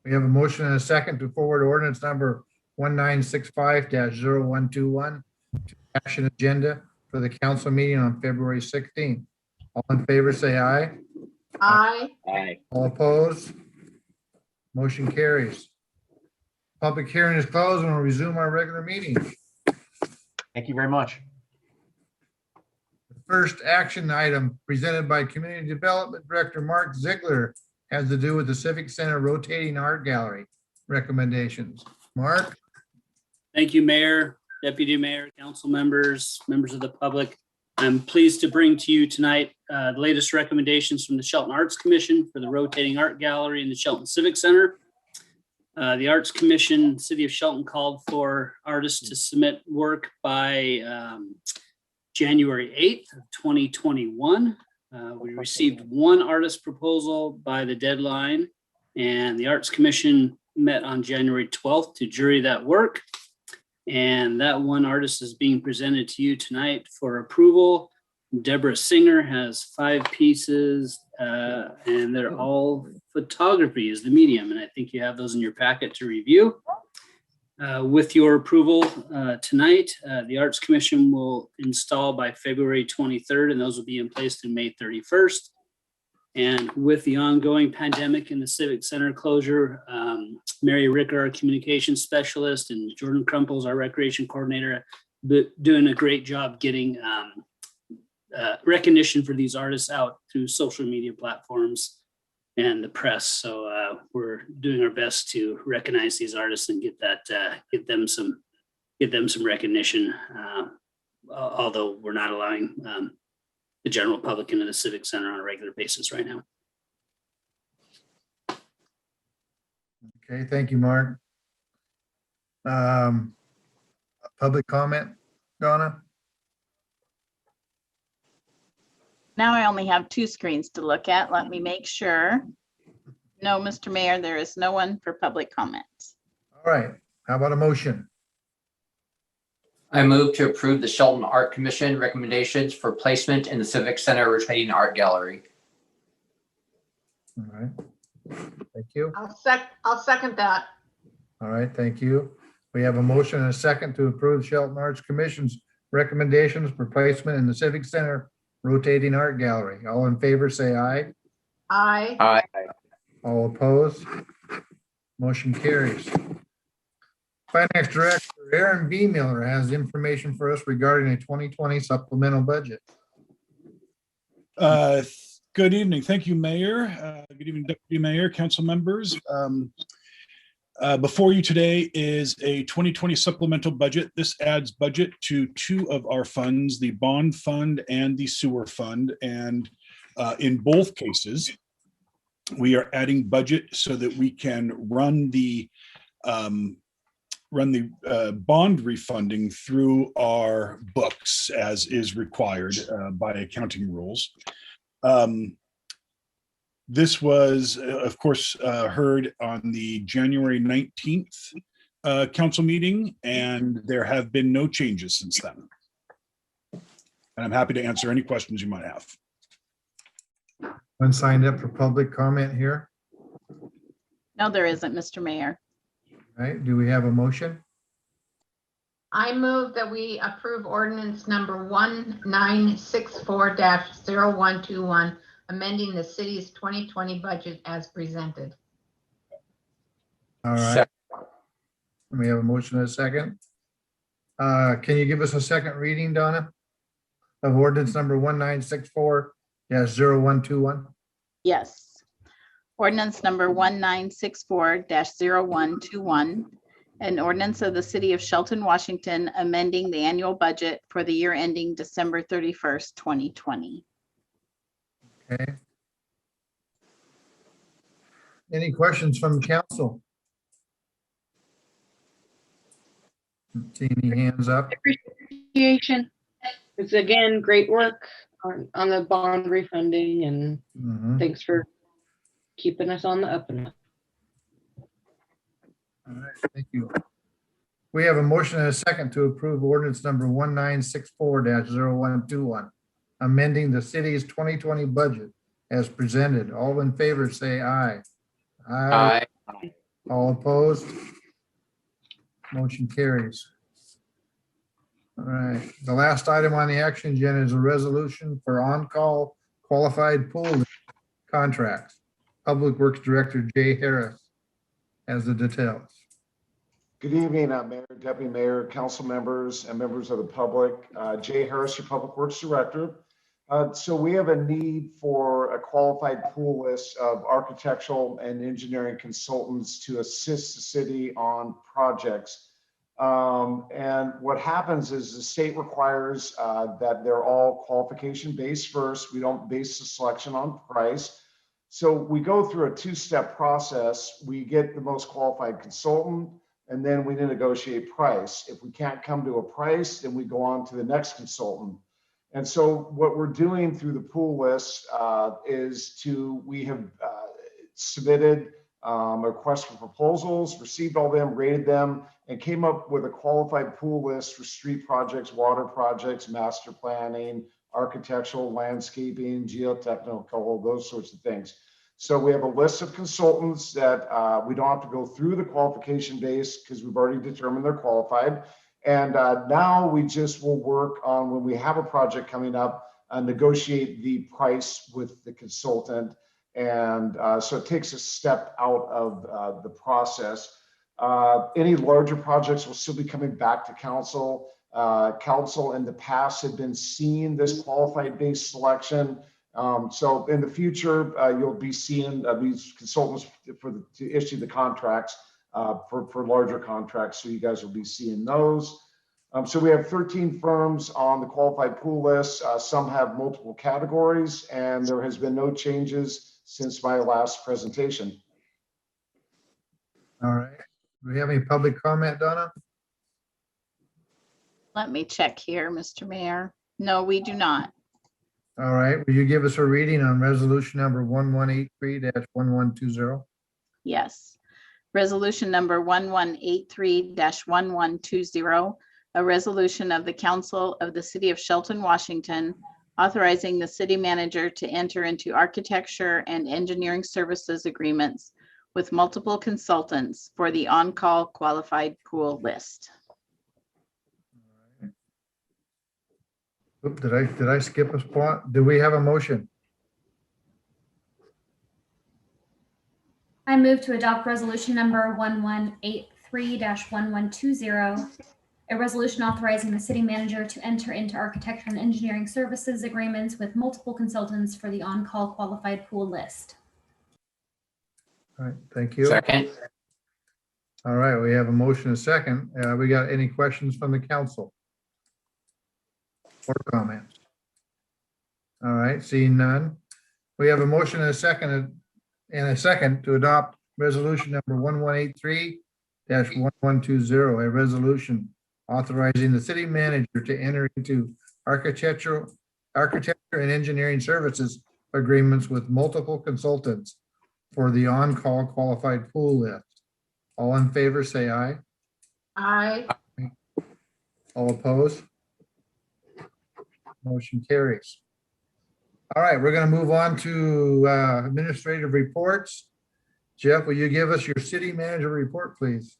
We have a motion and a second to forward ordinance number 1965-0121 to action agenda for the council meeting on February 16th. All in favor, say aye. Aye. Aye. All opposed? Motion carries. Public hearing is closed and we'll resume our regular meeting. Thank you very much. The first action item presented by Community Development Director Mark Ziegler has to do with the Civic Center rotating art gallery recommendations. Mark? Thank you, Mayor, Deputy Mayor, council members, members of the public. I'm pleased to bring to you tonight the latest recommendations from the Shelton Arts Commission for the rotating art gallery in the Shelton Civic Center. The Arts Commission, City of Shelton called for artists to submit work by January 8th of 2021. We received one artist proposal by the deadline, and the Arts Commission met on January 12th to jury that work. And that one artist is being presented to you tonight for approval. Deborah Singer has 5 pieces, and they're all photography is the medium. And I think you have those in your packet to review. With your approval tonight, the Arts Commission will install by February 23rd, and those will be in place through May 31st. And with the ongoing pandemic and the Civic Center closure, Mary Ricker, our communications specialist, and Jordan Crumples, our recreation coordinator, doing a great job getting recognition for these artists out through social media platforms and the press. So we're doing our best to recognize these artists and get them some recognition. Although we're not allowing the general public into the Civic Center on a regular basis right now. Okay, thank you, Mark. Public comment, Donna? Now I only have 2 screens to look at. Let me make sure. No, Mr. Mayor, there is no one for public comments. All right, how about a motion? I move to approve the Shelton Art Commission recommendations for placement in the Civic Center rotating art gallery. All right, thank you. I'll second that. All right, thank you. We have a motion and a second to approve Shelton Arts Commission's recommendations for placement in the Civic Center rotating art gallery. All in favor, say aye. Aye. Aye. All opposed? Motion carries. Finance Director Aaron B. Miller has information for us regarding a 2020 supplemental budget. Good evening. Thank you, Mayor. Good evening, Deputy Mayor, council members. Before you today is a 2020 supplemental budget. This adds budget to 2 of our funds, the bond fund and the sewer fund. And in both cases, we are adding budget so that we can run the bond refunding through our books as is required by accounting rules. This was, of course, heard on the January 19th council meeting, and there have been no changes since then. And I'm happy to answer any questions you might have. One signed up for public comment here. No, there isn't, Mr. Mayor. All right, do we have a motion? I move that we approve ordinance number 1964-0121, amending the city's 2020 budget as presented. All right. We have a motion and a second. Can you give us a second reading, Donna, of ordinance number 1964-0121? Yes. Ordinance number 1964-0121, an ordinance of the City of Shelton, Washington, amending the annual budget for the year ending December 31st, 2020. Okay. Any questions from council? Don't see any hands up. Appreciation. It's again, great work on the bond refunding, and thanks for keeping us on the up and up. All right, thank you. We have a motion and a second to approve ordinance number 1964-0121, amending the city's 2020 budget as presented. All in favor, say aye. Aye. All opposed? Motion carries. All right, the last item on the action agenda is a resolution for on-call qualified pool contracts. Public Works Director Jay Harris has the details. Good evening, Mayor, Deputy Mayor, council members, and members of the public. Jay Harris, your Public Works Director. So we have a need for a qualified pool list of architectural and engineering consultants to assist the city on projects. And what happens is the state requires that they're all qualification based first. We don't base the selection on price. So we go through a two-step process. We get the most qualified consultant, and then we negotiate price. If we can't come to a price, then we go on to the next consultant. And so what we're doing through the pool list we have submitted a request for proposals, received all of them, rated them, and came up with a qualified pool list for street projects, water projects, master planning, architectural, landscaping, geotechnical, those sorts of things. So we have a list of consultants that we don't have to go through the qualification base because we've already determined they're qualified. And now we just will work on, when we have a project coming up, negotiate the price with the consultant. And so it takes a step out of the process. Any larger projects will still be coming back to council. Council in the past had been seeing this qualified base selection. So in the future, you'll be seeing these consultants to issue the contracts for larger contracts. So you guys will be seeing those. So we have 13 firms on the qualified pool list. Some have multiple categories, and there has been no changes since my last presentation. All right. Do we have any public comment, Donna? Let me check here, Mr. Mayor. No, we do not. All right. Will you give us a reading on resolution number 1183-1120? Yes. Resolution number 1183-1120, a resolution of the Council of the City of Shelton, Washington, authorizing the city manager to enter into architecture and engineering services agreements with multiple consultants for the on-call qualified pool list. Oop, did I skip a spot? Do we have a motion? I move to adopt resolution number 1183-1120, a resolution authorizing the city manager to enter into architecture and engineering services agreements with multiple consultants for the on-call qualified pool list. All right, thank you. Second. All right, we have a motion and a second. We got any questions from the council? Or comments? All right, seeing none. We have a motion and a second to adopt resolution number 1183-1120, a resolution authorizing the city manager to enter into architecture and engineering services agreements with multiple consultants for the on-call qualified pool list. All in favor, say aye. Aye. All opposed? Motion carries. All right, we're going to move on to administrative reports. Jeff, will you give us your city manager report, please?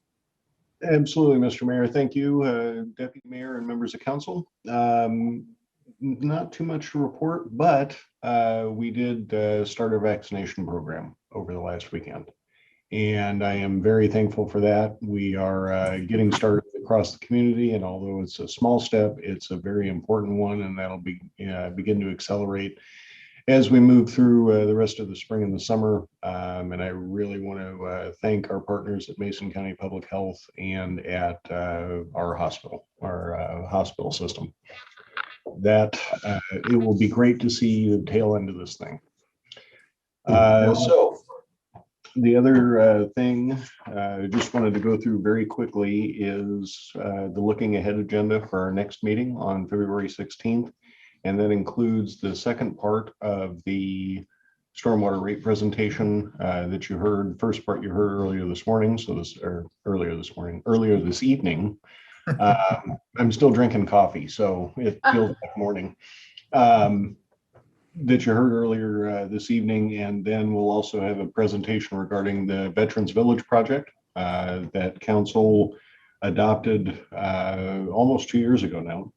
Absolutely, Mr. Mayor. Thank you, Deputy Mayor and members of council. Not too much to report, but we did start our vaccination program over the last weekend. And I am very thankful for that. We are getting started across the community, and although it's a small step, it's a very important one, and that'll be begin to accelerate as we move through the rest of the spring and the summer. And I really want to thank our partners at Mason County Public Health and at our hospital system. That it will be great to see the tail end of this thing. So the other thing I just wanted to go through very quickly is the looking ahead agenda for our next meeting on February 16th. And that includes the second part of the stormwater rate presentation that you heard. First part you heard earlier this morning. Earlier this evening. I'm still drinking coffee, so it feels like morning. That you heard earlier this evening, and then we'll also have a presentation regarding the Veterans Village project that council adopted almost 2 years ago now.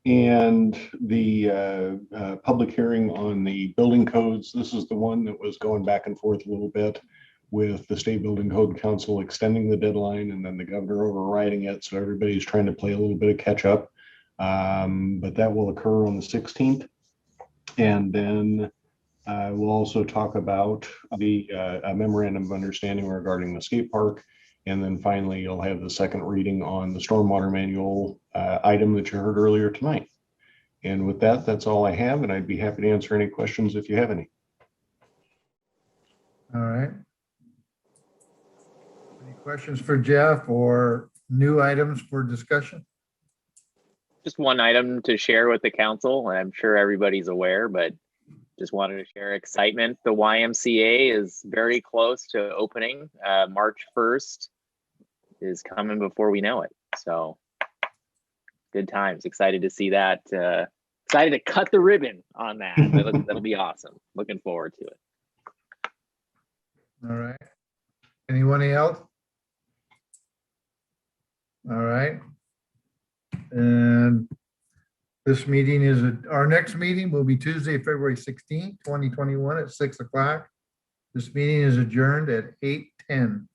And the public hearing on the building codes, this is the one that was going back and forth a little bit with the State Building Code Council extending the deadline and then the governor overriding it. So everybody's trying to play a little bit of catch up. But that will occur on the 16th. And then we'll also talk about the memorandum of understanding regarding the skate park. And then finally, you'll have the second reading on the stormwater manual item that you heard earlier tonight. And with that, that's all I have, and I'd be happy to answer any questions if you have any. All right. Any questions for Jeff or new items for discussion? Just one item to share with the council, and I'm sure everybody's aware, but just wanted to share excitement. The YMCA is very close to opening. March 1st is coming before we know it. So good times. Excited to see that. Excited to cut the ribbon on that. That'll be awesome. Looking forward to it. All right. Anyone else? All right. And this meeting is, our next meeting will be Tuesday, February 16th, 2021 at 6 o'clock. This meeting is adjourned at 8:10.